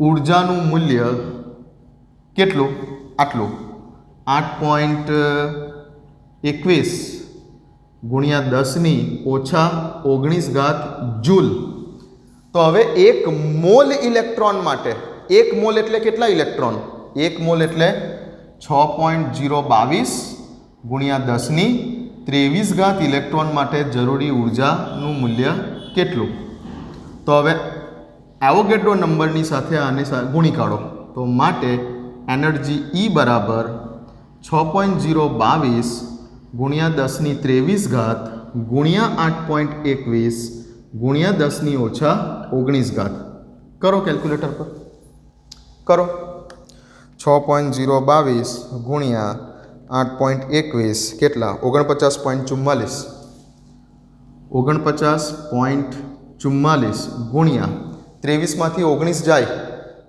ઉર્જાનું મૂલ્ય કેટલું? આટલું 8.21 ગુણ્યા 10⁻19 જૂલ. તો હવે 1 મોલ ઇલેક્ટ્રોન માટે, 1 મોલ એટલે કેટલા ઇલેક્ટ્રોન? 1 મોલ એટલે 6.022 ગુણ્યા 10⁻23 ઇલેક્ટ્રોન માટે જરૂરી ઉર્જાનું મૂલ્ય કેટલું? તો હવે એવોગેડ્રો નંબરની સાથે આને ગુણી કાઢો. તો માટે એનર્જી E બરાબર 6.022 ગુણ્યા 10⁻23 ગુણ્યા 8.21 ગુણ્યા 10⁻19. કરો કેલ્ક્યુલેટર પર, કરો. 6.022 ગુણ્યા 8.21 કેટલા? 49.44. 49.44 ગુણ્યા 23માંથી 19 જાય,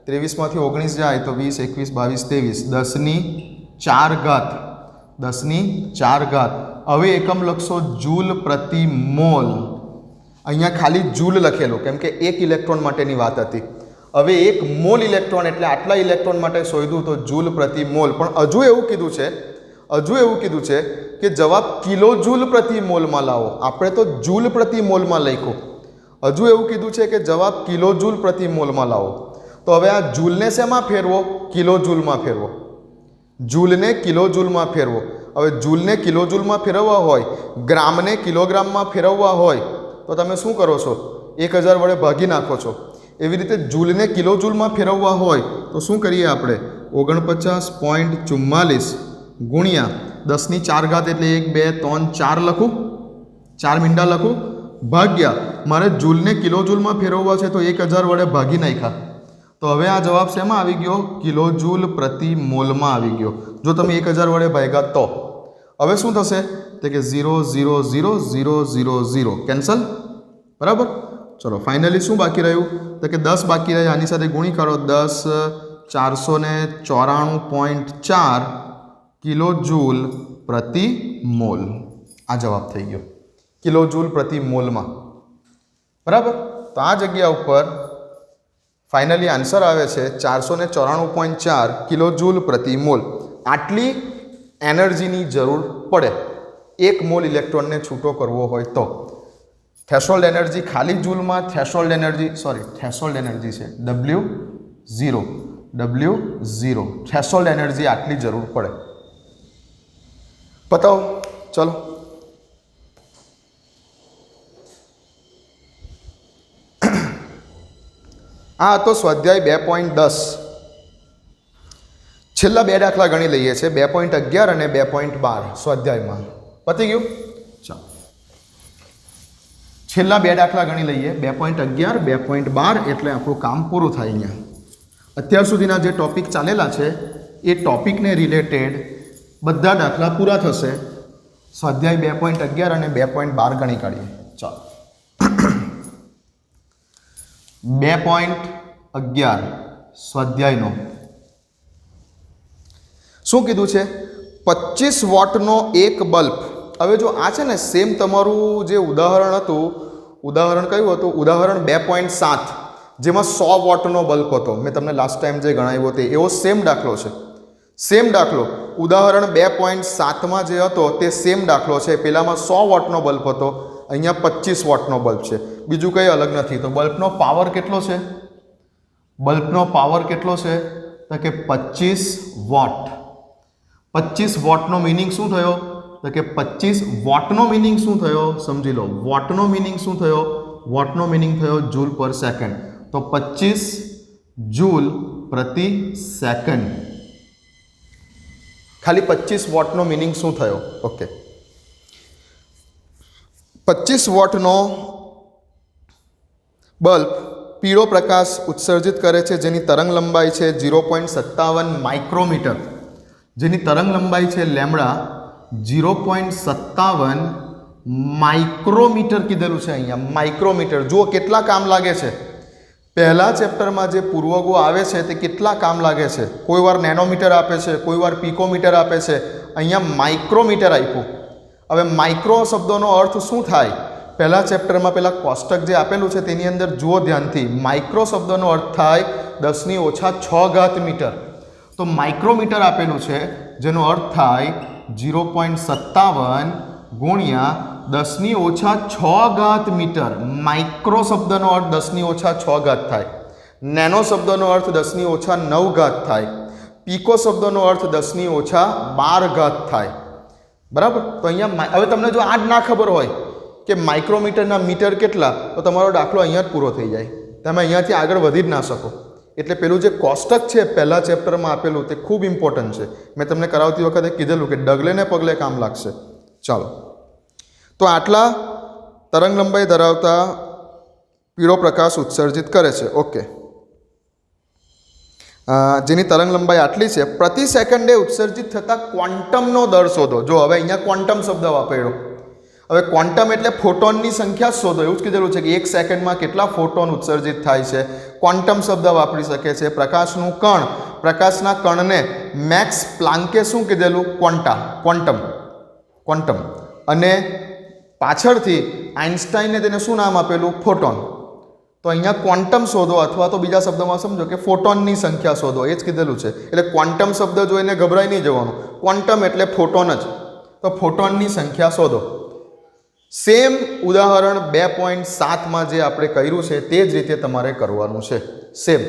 23માંથી 19 જાય તો 20, 21, 22, 23 10⁻4. હવે એકમ લખશો જૂલ પ્રતિ મોલ. અહીંયા ખાલી જૂલ લખેલું કેમ કે એક ઇલેક્ટ્રોન માટેની વાત હતી. હવે 1 મોલ ઇલેક્ટ્રોન એટલે આટલા ઇલેક્ટ્રોન માટે શોધ્યું તો જૂલ પ્રતિ મોલ. પણ હજુ એવું કીધું છે કે જવાબ કિલો જૂલ પ્રતિ મોલમાં લાવો. આપણે તો જૂલ પ્રતિ મોલમાં લખ્યું. હજુ એવું કીધું છે કે જવાબ કિલો જૂલ પ્રતિ મોલમાં લાવો. તો હવે આ જૂલને શેમાં ફેરવો? કિલો જૂલમાં ફેરવો. જૂલને કિલો જૂલમાં ફેરવો. હવે જૂલને કિલો જૂલમાં ફેરવવા હોય, ગ્રામને કિલોગ્રામમાં ફેરવવા હોય તો તમે શું કરો છો? 1000 વડે ભાગી નાખો છો. એવી રીતે જૂલને કિલો જૂલમાં ફેરવવા હોય તો શું કરીએ આપણે? 49.44 ગુણ્યા 10⁴ એટલે 1 2 3 4 લખું, 4 મીંડા લખું, ભાગ્યા મારે જૂલને કિલો જૂલમાં ફેરવવા છે તો 1000 વડે ભાગી નાખ્યા. તો હવે આ જવાબ શેમાં આવી ગયો? કિલો જૂલ પ્રતિ મોલમાં આવી ગયો. જો તમે 1000 વડે ભાગ્યા તો હવે શું થશે? તો કે 0 0 0 0 0 0 કેન્સલ. બરાબર. ચલો ફાઇનલી શું બાકી રહ્યું? તો કે 10 બાકી રહ્યા. આની સાથે ગુણી કરો. 10 494.4 કિલો જૂલ પ્રતિ મોલ. આ જવાબ થઈ ગયો કિલો જૂલ પ્રતિ મોલમાં. બરાબર. તો આ જગ્યા ઉપર ફાઇનલી આન્સર આવે છે 494.4 કિલો જૂલ પ્રતિ મોલ. આટલી એનર્જીની જરૂર પડે 1 મોલ ઇલેક્ટ્રોનને છૂટો કરવો હોય તો. થ્રેશોલ્ડ એનર્જી ખાલી જૂલમાં થ્રેશોલ્ડ એનર્જી છે W0 થ્રેશોલ્ડ એનર્જી આટલી જરૂર પડે. બતાવો. ચલો આ હતો સ્વાધ્યાય 2.10. છેલ્લા 2 દાખલા ગણી લઈએ છીએ 2.11 અને 2.12 સ્વાધ્યાયમાં. પતી ગયું. ચાલો છેલ્લા 2 દાખલા ગણી લઈએ 2.11 2.12 એટલે આપણું કામ પૂરું થાય. અહીંયા અત્યાર સુધીના જે ટોપિક ચાલેલા છે એ ટોપિકને રિલેટેડ બધા દાખલા પૂરા થશે. સ્વાધ્યાય 2.11 અને 2.12 ગણી કાઢીએ. ચાલો 2.11 સ્વાધ્યાયનો શું કીધું છે? 25 વોટનો એક બલ્બ. હવે જો આ છે ને સેમ તમારું જે ઉદાહરણ હતું, ઉદાહરણ કયું હતું? ઉદાહરણ 2.7 જેમાં 100 વોટનો બલ્બ હતો. મેં તમને લાસ્ટ ટાઈમ જે ગણાવ્યો તે એવો સેમ દાખલો છે. સેમ દાખલો ઉદાહરણ 2.7માં જે હતો તે સેમ દાખલો છે. પેલામાં 100 વોટનો બલ્બ હતો, અહીંયા 25 વોટનો બલ્બ છે. બીજું કંઈ અલગ નથી. તો બલ્બનો પાવર કેટલો છે? બલ્બનો પાવર કેટલો છે? તો કે 25 વોટ. 25 વોટનો મિનિંગ શું થયો? તો કે 25 વોટનો મિનિંગ શું થયો? સમજી લો. વોટનો મિનિંગ શું થયો? વોટનો મિનિંગ થયો જૂલ પર સેકન્ડ. તો 25 જૂલ પ્રતિ સેકન્ડ. ખાલી 25 વોટનો મિનિંગ શું થયો? ઓકે 25 વોટનો બલ્બ પીળો પ્રકાશ ઉત્સર્જિત કરે છે જેની તરંગ લંબાઈ છે 0.57 માઇક્રોમીટર. જેની તરંગ લંબાઈ છે લેમ્ડા 0.57 માઇક્રોમીટર કીધેલું છે અહીંયા. માઇક્રોમીટર જુઓ કેટલા કામ લાગે છે. પહેલા ચેપ્ટરમાં જે પૂર્વગો આવે છે તે કેટલા કામ લાગે છે. કોઈ વાર નેનોમીટર આપે છે, કોઈ વાર પિકોમીટર આપે છે, અહીંયા માઇક્રોમીટર આપ્યું. હવે માઇક્રો શબ્દોનો અર્થ શું થાય? પહેલા ચેપ્ટરમાં પેલા કોષ્ટક જે આપેલું છે તેની અંદર જુઓ ધ્યાનથી. માઇક્રો શબ્દનો અર્થ થાય 10⁻6 મીટર. તો માઇક્રોમીટર આપેલું છે જેનો અર્થ થાય 0.57 ગુણ્યા 10⁻6 મીટર. માઇક્રો શબ્દનો અર્થ 10⁻6 થાય. નેનો શબ્દનો અર્થ 10⁻9 થાય. પીકો શબ્દનો અર્થ 10⁻12 થાય. બરાબર. તો અહીંયા હવે તમને જો આ જ ના ખબર હોય કે માઇક્રોમીટરના મીટર કેટલા, તો તમારો દાખલો અહીંયા જ પૂરો થઈ જાય. તમે અહીંયાથી આગળ વધી જ ના શકો. એટલે પેલું જે કોષ્ટક છે પહેલા ચેપ્ટરમાં આપેલું તે ખૂબ ઇમ્પોર્ટન્ટ છે. મેં તમને કરાવતી વખતે કીધેલું કે ડગલે ને પગલે કામ લાગશે. ચાલો તો આટલા તરંગ લંબાઈ ધરાવતા પીળો પ્રકાશ ઉત્સર્જિત કરે છે. ઓકે જેની તરંગ લંબાઈ આટલી છે. પ્રતિ સેકન્ડે ઉત્સર્જિત થતા ક્વોન્ટમનો દર શોધો. જો હવે અહીંયા ક્વોન્ટમ શબ્દ વાપર્યો. હવે ક્વોન્ટમ એટલે ફોટોનની સંખ્યા શોધો. એવું જ કીધેલું છે કે 1 સેકન્ડમાં કેટલા ફોટોન ઉત્સર્જિત થાય છે. ક્વોન્ટમ શબ્દ વાપરી શકે છે. પ્રકાશનું કણ, પ્રકાશના કણને મેક્સ પ્લાન્કે શું કીધેલું? ક્વોન્ટમ. અને પાછળથી આઇન્સ્ટાઈને તેને શું નામ આપેલું? ફોટોન. તો અહીંયા ક્વોન્ટમ શોધો, અથવા તો બીજા શબ્દમાં સમજો કે ફોટોનની સંખ્યા શોધો, એ જ કીધેલું છે. એટલે ક્વોન્ટમ શબ્દ જોઈને ગભરાઈ નહીં જવાનું. ક્વોન્ટમ એટલે ફોટોન જ. તો ફોટોનની સંખ્યા શોધો. સેમ ઉદાહરણ 2.7માં જે આપણે કર્યું છે તે જ રીતે તમારે કરવાનું છે. સેમ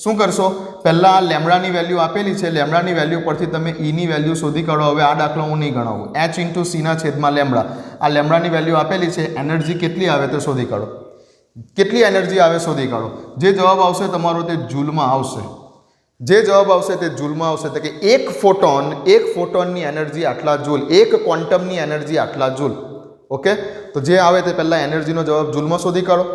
શું કરશો? પહેલાં લેમડાની વેલ્યુ આપેલી છે, લેમડાની વેલ્યુ પરથી તમે ઈની વેલ્યુ શોધી કાઢો. હવે આ દાખલો હું નહીં ગણાવું. h ઇન્ટુ સીના છેદમાં લેમડા, આ લેમડાની વેલ્યુ આપેલી છે. એનર્જી કેટલી આવે તે શોધી કાઢો. કેટલી એનર્જી આવે શોધી કાઢો. જે જવાબ આવશે તમારો તે જૂલમાં આવશે. જે જવાબ આવશે તે જૂલમાં આવશે. તો કે એક ફોટોનની એનર્જી આટલા જૂલ, એક ક્વોન્ટમની એનર્જી આટલા જૂલ. ઓકે, તો જે આવે તે પહેલાં એનર્જીનો જવાબ જૂલમાં શોધી કાઢો.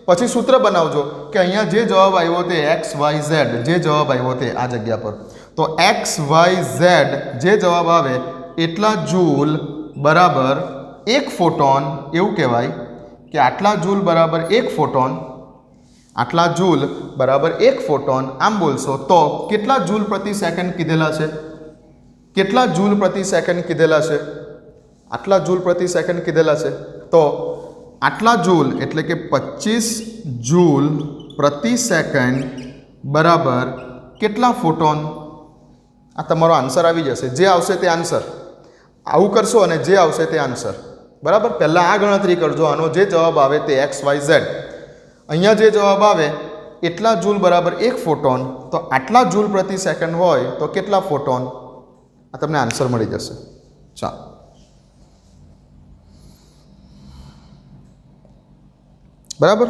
પછી સૂત્ર બનાવજો કે અહીંયા જે જવાબ આવ્યો તે એક્સ વાય ઝેડ, જે જવાબ આવ્યો તે આ જગ્યા પર. તો એક્સ વાય ઝેડ જે જવાબ આવે એટલા જૂલ બરાબર એક ફોટોન, એવું કહેવાય કે આટલા જૂલ બરાબર એક ફોટોન, આટલા જૂલ બરાબર એક ફોટોન. આમ બોલશો તો કેટલા જૂલ પ્રતિ સેકન્ડ કીધેલા છે? કેટલા જૂલ પ્રતિ સેકન્ડ કીધેલા છે? આટલા જૂલ પ્રતિ સેકન્ડ કીધેલા છે. તો આટલા જૂલ એટલે કે 25 જૂલ પ્રતિ સેકન્ડ બરાબર કેટલા ફોટોન? આ તમારો આન્સર આવી જશે. જે આવશે તે આન્સર. આવું કરશો અને જે આવશે તે આન્સર. બરાબર, પહેલાં આ ગણતરી કરજો. આનો જે જવાબ આવે તે એક્સ વાય ઝેડ. અહીંયા જે જવાબ આવે એટલા જૂલ બરાબર એક ફોટોન, તો આટલા જૂલ પ્રતિ સેકન્ડ હોય તો કેટલા ફોટોન? આ તમને આન્સર મળી જશે. ચાલો, બરાબર.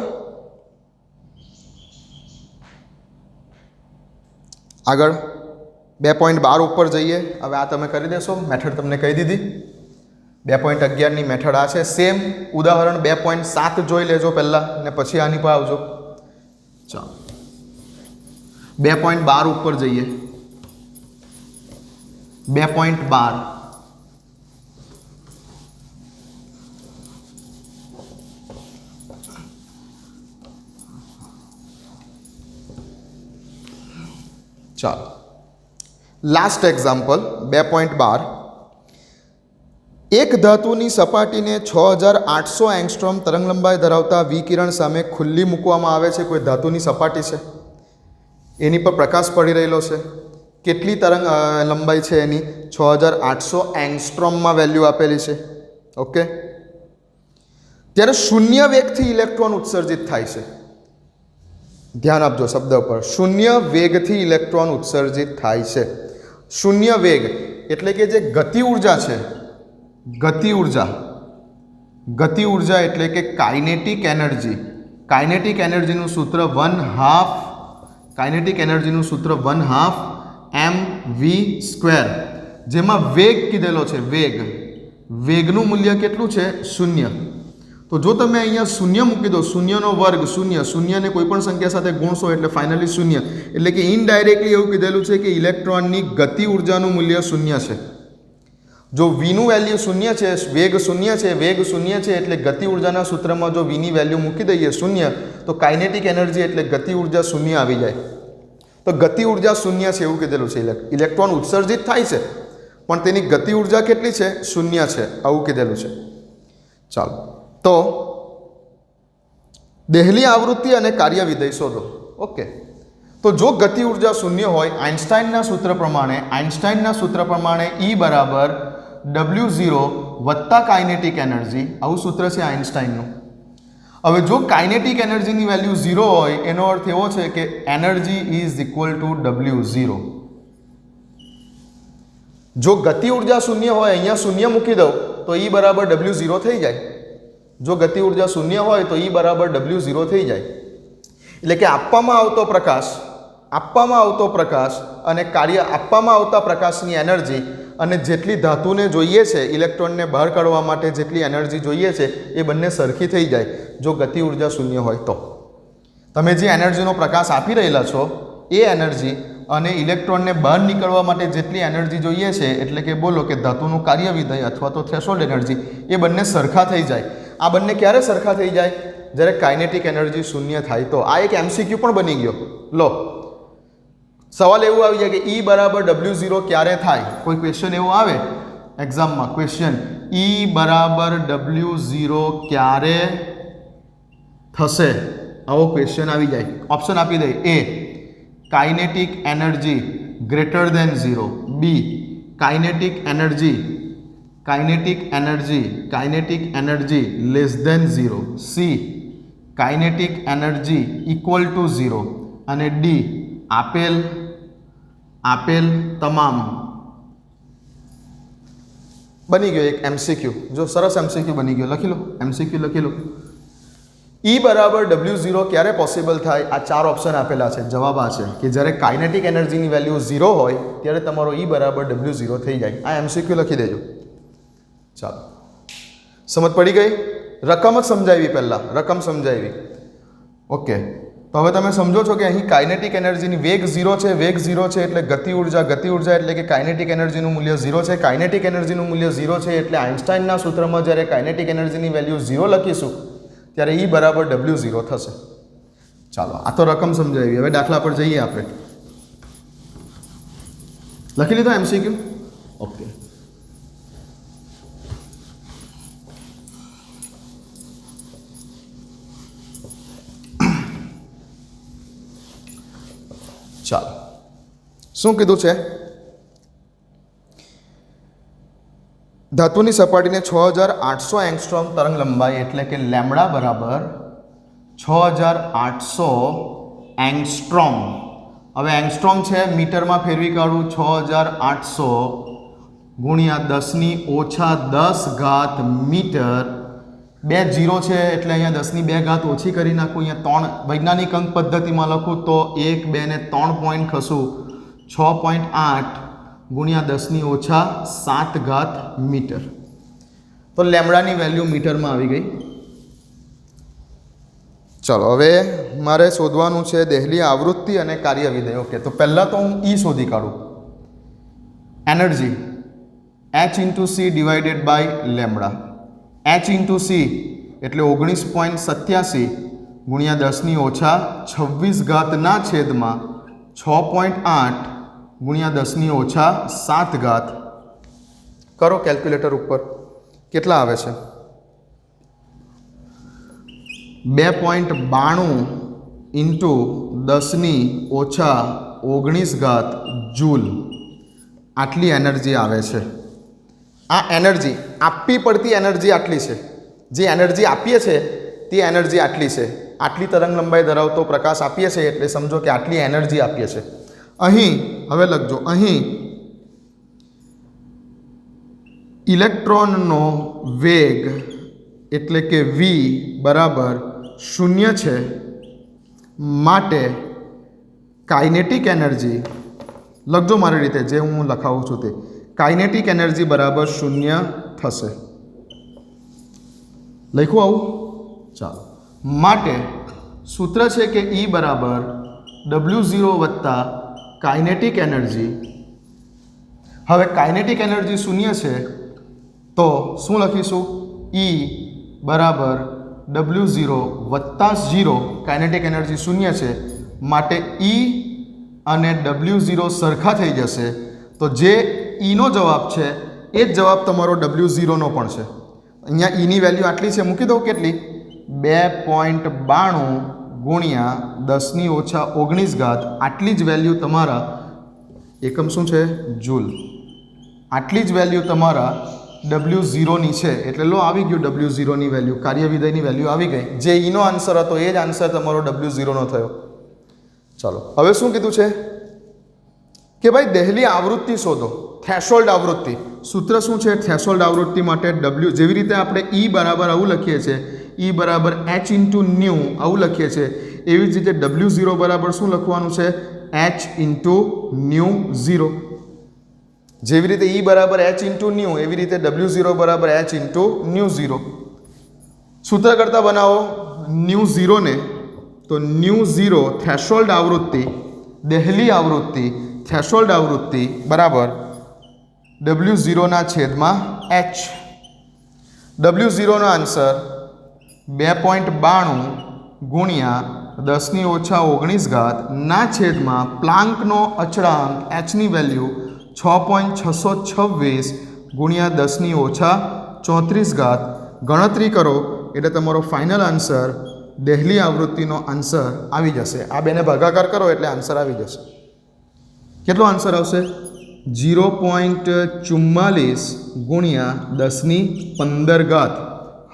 આગળ 2.12 ઉપર જઈએ. હવે આ તમે કરી દેશો. મેથડ તમને કહી દીધી. 2.11ની મેથડ આ છે. સેમ ઉદાહરણ 2.7 જોઈ લેજો પહેલાં, ને પછી આની પર આવજો. ચાલો, 2.12 ઉપર જઈએ. 2.12 ચાલો, લાસ્ટ એક્ઝામ્પલ 2.12. એક ધાતુની સપાટીને 6800 એંગસ્ટ્રોમ તરંગલંબાઈ ધરાવતા વિકિરણ સામે ખુલ્લી મૂકવામાં આવે છે. કોઈ ધાતુની સપાટી છે, એની પર પ્રકાશ પડી રહેલો છે. કેટલી તરંગ લંબાઈ છે એની? 6800 એંગસ્ટ્રોમમાં વેલ્યુ આપેલી છે. ઓકે, ત્યારે શૂન્ય વેગથી ઇલેક્ટ્રોન ઉત્સર્જિત થાય છે. ધ્યાન આપજો શબ્દ પર. શૂન્ય વેગથી ઇલેક્ટ્રોન ઉત્સર્જિત થાય છે. શૂન્ય વેગ એટલે કે જે ગતિ ઉર્જા છે, ગતિ ઉર્જા એટલે કે કાઇનેટિક એનર્જી. કાઇનેટિક એનર્જીનું સૂત્ર 1/2, કાઇનેટિક એનર્જીનું સૂત્ર 1/2 mv². જેમાં વેગ કીધેલો છે. વેગનું મૂલ્ય કેટલું છે? શૂન્ય. તો જો તમે અહીંયા શૂન્ય મૂકી દો, શૂન્યનો વર્ગ શૂન્ય, શૂન્યને કોઈ પણ સંખ્યા સાથે ગુણશો એટલે ફાઇનલી શૂન્ય. એટલે કે ઇનડાયરેક્ટલી એવું કીધેલું છે કે ઇલેક્ટ્રોનની ગતિ ઉર્જાનું મૂલ્ય શૂન્ય છે. જો વીનું વેલ્યુ શૂન્ય છે, વેગ શૂન્ય છે, વેગ શૂન્ય છે, એટલે ગતિ ઉર્જાના સૂત્રમાં જો વીની વેલ્યુ મૂકી દઈએ શૂન્ય, તો કાઇનેટિક એનર્જી એટલે ગતિ ઉર્જા શૂન્ય આવી જાય. તો ગતિ ઉર્જા શૂન્ય છે એવું કીધેલું છે. ઇલેક્ટ્રોન ઉત્સર્જિત થાય છે પણ તેની ગતિ ઉર્જા કેટલી છે? શૂન્ય છે, આવું કીધેલું છે. ચાલો, તો દેહલી આવૃત્તિ અને કાર્ય વિધેય શોધો. ઓકે, તો જો ગતિ ઉર્જા શૂન્ય હોય, આઇન્સ્ટાઈનના સૂત્ર પ્રમાણે E બરાબર W0 વત્તા કાઇનેટિક એનર્જી, આવું સૂત્ર છે આઇન્સ્ટાઈનનું. હવે જો કાઇનેટિક એનર્જીની વેલ્યુ 0 હોય, એનો અર્થ એવો છે કે energy is equal to W0. જો ગતિ ઉર્જા શૂન્ય હોય, અહીંયા શૂન્ય મૂકી દઉં તો E બરાબર W0 થઈ જાય. જો ગતિ ઉર્જા શૂન્ય હોય તો E બરાબર W0 થઈ જાય. એટલે કે આપવામાં આવતો પ્રકાશ અને કાર્ય આપવામાં આવતા પ્રકાશની એનર્જી અને જેટલી ધાતુને જોઈએ છે ઇલેક્ટ્રોનને બહાર કાઢવા માટે જેટલી એનર્જી જોઈએ છે એ બંને સરખી થઈ જાય જો ગતિ ઉર્જા શૂન્ય હોય તો. તમે જે એનર્જીનો પ્રકાશ આપી રહેલા છો એ એનર્જી અને ઇલેક્ટ્રોનને બહાર નીકળવા માટે જેટલી એનર્જી જોઈએ છે, એટલે કે બોલો કે ધાતુનું કાર્ય વિધેય અથવા તો થ્રેશોલ્ડ એનર્જી, એ બંને સરખા થઈ જાય. આ બંને ક્યારે સરખા થઈ જાય? જ્યારે કાઇનેટિક એનર્જી શૂન્ય થાય તો. આ એક MCQ પણ બની ગયો. લો, સવાલ એવું આવી જાય કે E બરાબર W0 ક્યારે થાય? કોઈ ક્વેશ્ચન એવો આવે એક્ઝામમાં, ક્વેશ્ચન E બરાબર W0 ક્યારે થશે? આવો ક્વેશ્ચન આવી જાય. ઓપ્શન આપી દે. A kinetic energy greater than 0, B kinetic energy less than 0, C kinetic energy equal to 0 અને ડી આપેલ તમામ. બની ગયો એક MCQ. જો સરસ MCQ બની ગયો. લખી લો, MCQ લખી લો. E બરાબર W0 ક્યારે પોસિબલ થાય? આ 4 ઓપ્શન આપેલા છે. જવાબ આ છે કે જ્યારે કાઇનેટિક એનર્જીની વેલ્યુ 0 હોય ત્યારે તમારો E બરાબર W0 થઈ જાય. આ MCQ લખી દેજો. ચાલો, સમજ પડી ગઈ? રકમ જ સમજાવી, પહેલાં રકમ સમજાવી. ઓકે, તો હવે તમે સમજો છો કે અહીં કાઇનેટિક એનર્જીની વેગ 0 છે. વેગ 0 છે એટલે ગતિ ઉર્જા એટલે કે કાઇનેટિક એનર્જીનું મૂલ્ય 0 છે. કાઇનેટિક એનર્જીનું મૂલ્ય 0 છે એટલે આઇન્સ્ટાઇનના સૂત્રમાં જ્યારે કાઇનેટિક એનર્જીની વેલ્યુ 0 લખીશું ત્યારે E બરાબર W0 થશે. ચાલો, આ તો રકમ સમજાવી. હવે દાખલા પર જઈએ આપણે. લખી લીધો MCQ? ઓકે, ચાલો, શું કીધું છે? ધાતુની સપાટીને 6800 એંગસ્ટ્રોમ તરંગ લંબાઈ એટલે કે લેમ્બડા બરાબર 6800 એંગસ્ટ્રોમ. હવે એંગસ્ટ્રોમ છે, મીટરમાં ફેરવી કાઢું. 6800 ગુણ્યા 10⁻10 મીટર. 2 0 છે એટલે અહીંયા 10⁻2 ઓછી કરી નાખું. અહીંયા 3 વૈજ્ઞાનિક અંક પદ્ધતિમાં લખું તો 1 2 ને 3 પોઈન્ટ ખસું. 6.8 ગુણ્યા 10⁻7 મીટર. તો લેમ્બડાની વેલ્યુ મીટરમાં આવી ગઈ. ચલો, હવે મારે શોધવાનું છે દેહલી આવૃત્તિ અને કાર્ય વિધેય. ઓકે, તો પહેલાં તો હું E શોધી કાઢું. Energy H/c divided by lambda. H/c એટલે 19.87 ગુણ્યા 10⁻26 છેદમાં 6.8 ગુણ્યા 10⁻7. કરો કેલ્ક્યુલેટર ઉપર. કેટલા આવે છે? 2.92 ઇન્ટુ 10⁻19 જૂલ. આટલી એનર્જી આવે છે. આ એનર્જી આપવી પડતી એનર્જી આટલી છે. જે એનર્જી આપીએ છે તે એનર્જી આટલી છે. આટલી તરંગ લંબાઈ ધરાવતો પ્રકાશ આપીએ છીએ એટલે સમજો કે આટલી એનર્જી આપીએ છે. અહીં હવે લખજો, અહીં ઇલેક્ટ્રોનનો વેગ એટલે કે v બરાબર 0 છે. માટે કાઇનેટિક એનર્જી લખજો મારી રીતે, જે હું લખાવું છું તે. કાઇનેટિક એનર્જી બરાબર 0 થશે. લખ્યું આવું? ચાલો, માટે સૂત્ર છે કે E બરાબર W0 વત્તા કાઇનેટિક એનર્જી. હવે કાઇનેટિક એનર્જી 0 છે તો શું લખીશું? E બરાબર W0 વત્તા 0. કાઇનેટિક એનર્જી 0 છે માટે E અને W0 સરખા થઈ જશે. તો જે Eનો જવાબ છે એ જ જવાબ તમારો W0નો પણ છે. અહીંયા Eની વેલ્યુ આટલી છે, મૂકી દઉં. કેટલી? 2.92 ગુણ્યા 10⁻19. આટલી જ વેલ્યુ તમારા, એકમ શું છે? જૂલ. આટલી જ વેલ્યુ તમારા W0ની છે. એટલે લો, આવી ગયું W0ની વેલ્યુ, કાર્ય વિધેયની વેલ્યુ આવી ગઈ. જે Eનો આન્સર હતો એ જ આન્સર તમારો W0નો થયો. ચાલો, હવે શું કીધું છે કે ભાઈ દેહલી આવૃત્તિ શોધો. થ્રેશોલ્ડ આવૃત્તિ. સૂત્ર શું છે થ્રેશોલ્ડ આવૃત્તિ માટે? W, જેવી રીતે આપણે E બરાબર આવું લખીએ છીએ, E બરાબર H/ν આવું લખીએ છીએ, એવી જ રીતે W0 બરાબર શું લખવાનું છે? H/υ0. જેવી રીતે E બરાબર H/υ એવી રીતે W0 બરાબર H/υ0. સૂત્ર કરતા બનાવો υ0 ને, તો υ0 થ્રેશોલ્ડ આવૃત્તિ, દેહલી આવૃત્તિ, થ્રેશોલ્ડ આવૃત્તિ બરાબર W0 છેદમાં H. W0નો આન્સર 2.92 ગુણ્યા 10⁻19 છેદમાં પ્લાન્કનો અચળાંક Hની વેલ્યુ 6.626 ગુણ્યા 10⁻ 34 ગણતરી કરો એટલે તમારો ફાઇનલ આન્સર દહેલી આવૃત્તિનો આન્સર આવી જશે. આ બેને ભાગાકાર કરો એટલે આન્સર આવી જશે. કેટલો આન્સર આવશે? 0.44 ગુણ્યા 10^15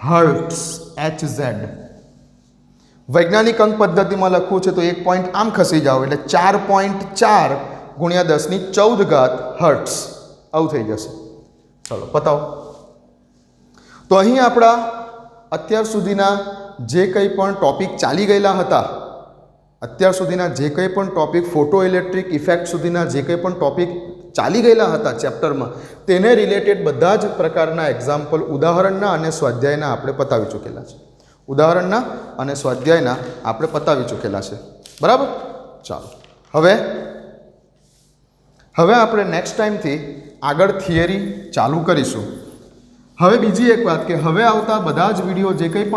હર્ટ્ઝ HZ. વૈજ્ઞાનિક અંક પદ્ધતિમાં લખવું છે તો 1 પોઈન્ટ આમ ખસી જાઓ એટલે 4.4 ગુણ્યા 1014 હર્ટ્ઝ આવું થઈ જશે. ચલો પતાવો. તો અહીં આપણા અત્યાર સુધીના જે કંઈ પણ ટોપિક ચાલી ગયેલા હતા, અત્યાર સુધીના જે કંઈ પણ ટોપિક ફોટો ઇલેક્ટ્રિક ઇફેક્ટ સુધીના જે કંઈ પણ ટોપિક ચાલી ગયેલા હતા ચેપ્ટરમાં, તેને રિલેટેડ બધા જ પ્રકારના એક્ઝામ્પલ ઉદાહરણના અને સ્વાધ્યાયના આપણે પતાવી ચૂકેલા છે. ઉદાહરણના અને સ્વાધ્યાયના આપણે પતાવી ચૂકેલા છે. બરાબર? ચાલો હવે આપણે નેક્સ્ટ ટાઈમથી આગળ થિયરી ચાલુ કરીશું. હવે બીજી એક વાત કે હવે આવતા બધા જ વિડીયો જે કંઈ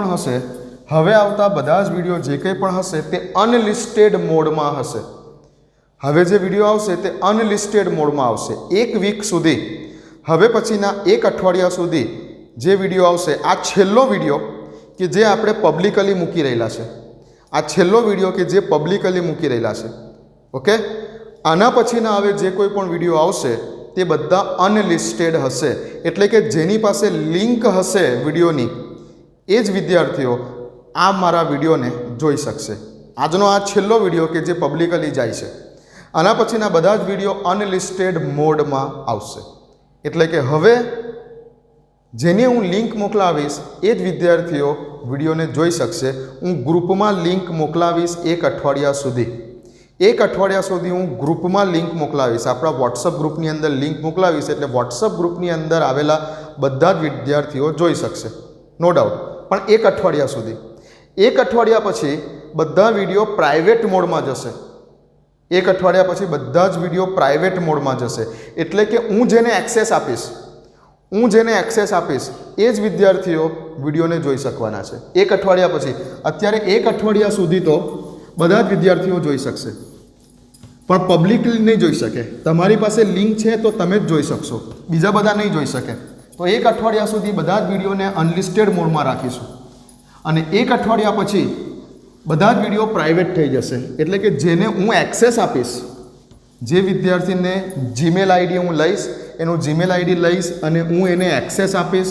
પણ હશે, તે અનલિસ્ટેડ મોડમાં હશે. હવે જે વિડીયો આવશે તે અનલિસ્ટેડ મોડમાં આવશે. 1 વીક સુધી, હવે પછીના 1 અઠવાડિયા સુધી જે વિડીયો આવશે, આ છેલ્લો વિડીયો કે જે આપણે પબ્લિકલી મૂકી રહેલા છે, ઓકે. આના પછીના હવે જે કોઈ પણ વિડીયો આવશે તે બધા અનલિસ્ટેડ હશે. એટલે કે જેની પાસે લિંક હશે વિડીયોની, એ જ વિદ્યાર્થીઓ આ મારા વિડીયોને જોઈ શકશે. આજનો આ છેલ્લો વિડીયો કે જે પબ્લિકલી જાય છે, આના પછીના બધા જ વિડીયો અનલિસ્ટેડ મોડમાં આવશે. એટલે કે હવે જેને હું લિંક મોકલાવીશ એ જ વિદ્યાર્થીઓ વિડીયોને જોઈ શકશે. હું ગ્રુપમાં લિંક મોકલાવીશ 1 અઠવાડિયા સુધી. 1 અઠવાડિયા સુધી હું ગ્રુપમાં લિંક મોકલાવીશ, આપણા વોટ્સઅપ ગ્રુપની અંદર લિંક મોકલાવીશ. એટલે વોટ્સઅપ ગ્રુપની અંદર આવેલા બધા જ વિદ્યાર્થીઓ જોઈ શકશે, નો ડાઉટ. પણ 1 અઠવાડિયા સુધી. 1 અઠવાડિયા પછી બધા વિડીયો પ્રાઇવેટ મોડમાં જશે. 1 અઠવાડિયા પછી બધા જ વિડીયો પ્રાઇવેટ મોડમાં જશે. એટલે કે હું જેને એક્સેસ આપીશ એ જ વિદ્યાર્થીઓ વિડીયોને જોઈ શકવાના છે 1 અઠવાડિયા પછી. અત્યારે 1 અઠવાડિયા સુધી તો બધા જ વિદ્યાર્થીઓ જોઈ શકશે, પણ પબ્લિકલી નહીં જોઈ શકે. તમારી પાસે લિંક છે તો તમે જ જોઈ શકશો, બીજા બધા નહીં જોઈ શકે. તો 1 અઠવાડિયા સુધી બધા જ વિડીયોને અનલિસ્ટેડ મોડમાં રાખીશું, અને 1 અઠવાડિયા પછી બધા જ વિડીયો પ્રાઇવેટ થઈ જશે. એટલે કે જેને હું એક્સેસ આપીશ, જે વિદ્યાર્થીને જીમેલ આઈડી હું લઈશ, એનું જીમેલ આઈડી લઈશ અને હું એને એક્સેસ આપીશ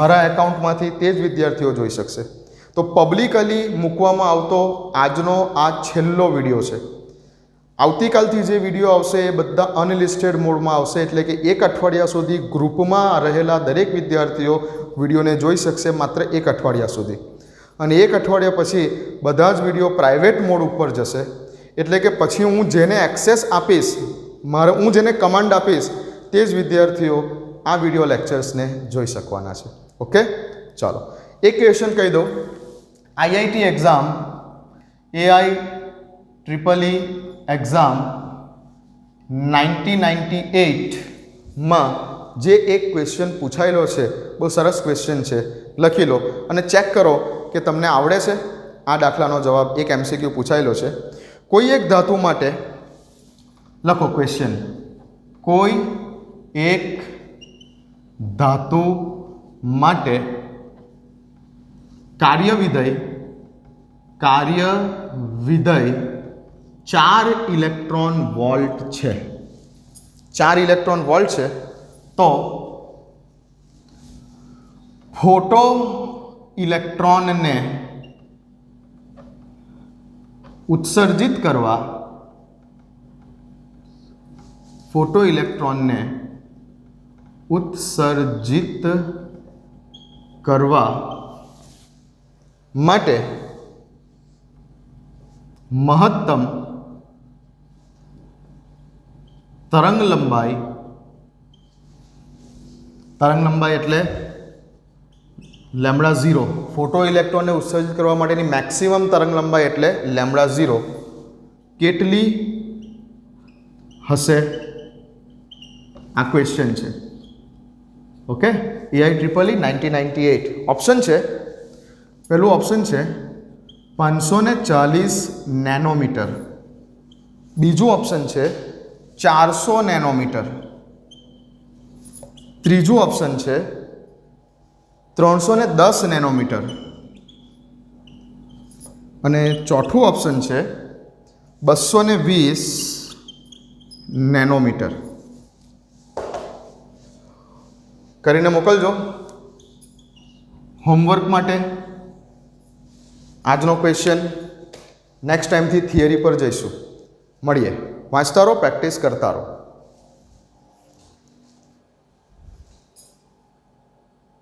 મારા એકાઉન્ટમાંથી, તે જ વિદ્યાર્થીઓ જોઈ શકશે. તો પબ્લિકલી મૂકવામાં આવતો આજનો આ છેલ્લો વિડીયો છે. આવતીકાલથી જે વિડીયો આવશે એ બધા અનલિસ્ટેડ મોડમાં આવશે. એટલે કે 1 અઠવાડિયા સુધી ગ્રુપમાં રહેલા દરેક વિદ્યાર્થીઓ વિડીયોને જોઈ શકશે, માત્ર 1 અઠવાડિયા સુધી. અને 1 અઠવાડિયા પછી બધા જ વિડીયો પ્રાઇવેટ મોડ ઉપર જશે. એટલે કે પછી હું જેને એક્સેસ આપીશ, હું જેને કમાન્ડ આપીશ, તે જ વિદ્યાર્થીઓ આ વિડીયો લેક્ચર્સને જોઈ શકવાના છે. ઓકે, ચાલો એક ક્વેશ્ચન કહી દઉં. આઈઆઈટી એક્ઝામ, AIEEE એક્ઝામ 1998માં જે એક ક્વેશ્ચન પૂછાયેલો છે, બહુ સરસ ક્વેશ્ચન છે, લખી લો અને ચેક કરો કે તમને આવડે છે. આ દાખલાનો જવાબ એક MCQ પૂછાયેલો છે. કોઈ એક ધાતુ માટે લખો ક્વેશ્ચન. કોઈ એક ધાતુ માટે કાર્યવિધેય 4 ઇલેક્ટ્રોન વોલ્ટ છે. 4 ઇલેક્ટ્રોન વોલ્ટ છે. તો ફોટો ઇલેક્ટ્રોનને ઉત્સર્જિત કરવા માટે મહત્તમ તરંગલંબાઈ એટલે λ0. ફોટો ઇલેક્ટ્રોનને ઉત્સર્જિત કરવા માટેની મેક્સિમમ તરંગલંબાઈ એટલે λ0 કેટલી હશે? આ ક્વેશ્ચન છે. ઓકે, AIEEE 1998 ઓપ્શન છે. પહેલું ઓપ્શન છે 540 નેનોમીટર. બીજું ઓપ્શન છે 400 નેનોમીટર. ત્રીજું ઓપ્શન છે 310 નેનોમીટર અને ચોથું ઓપ્શન છે 220 નેનોમીટર. કરીને મોકલજો હોમવર્ક માટે. આજનો ક્વેશ્ચન. નેક્સ્ટ ટાઈમથી થિયરી પર જઈશું. મળીએ. વાંચતા રહો, પ્રેક્ટિસ કરતા રહો.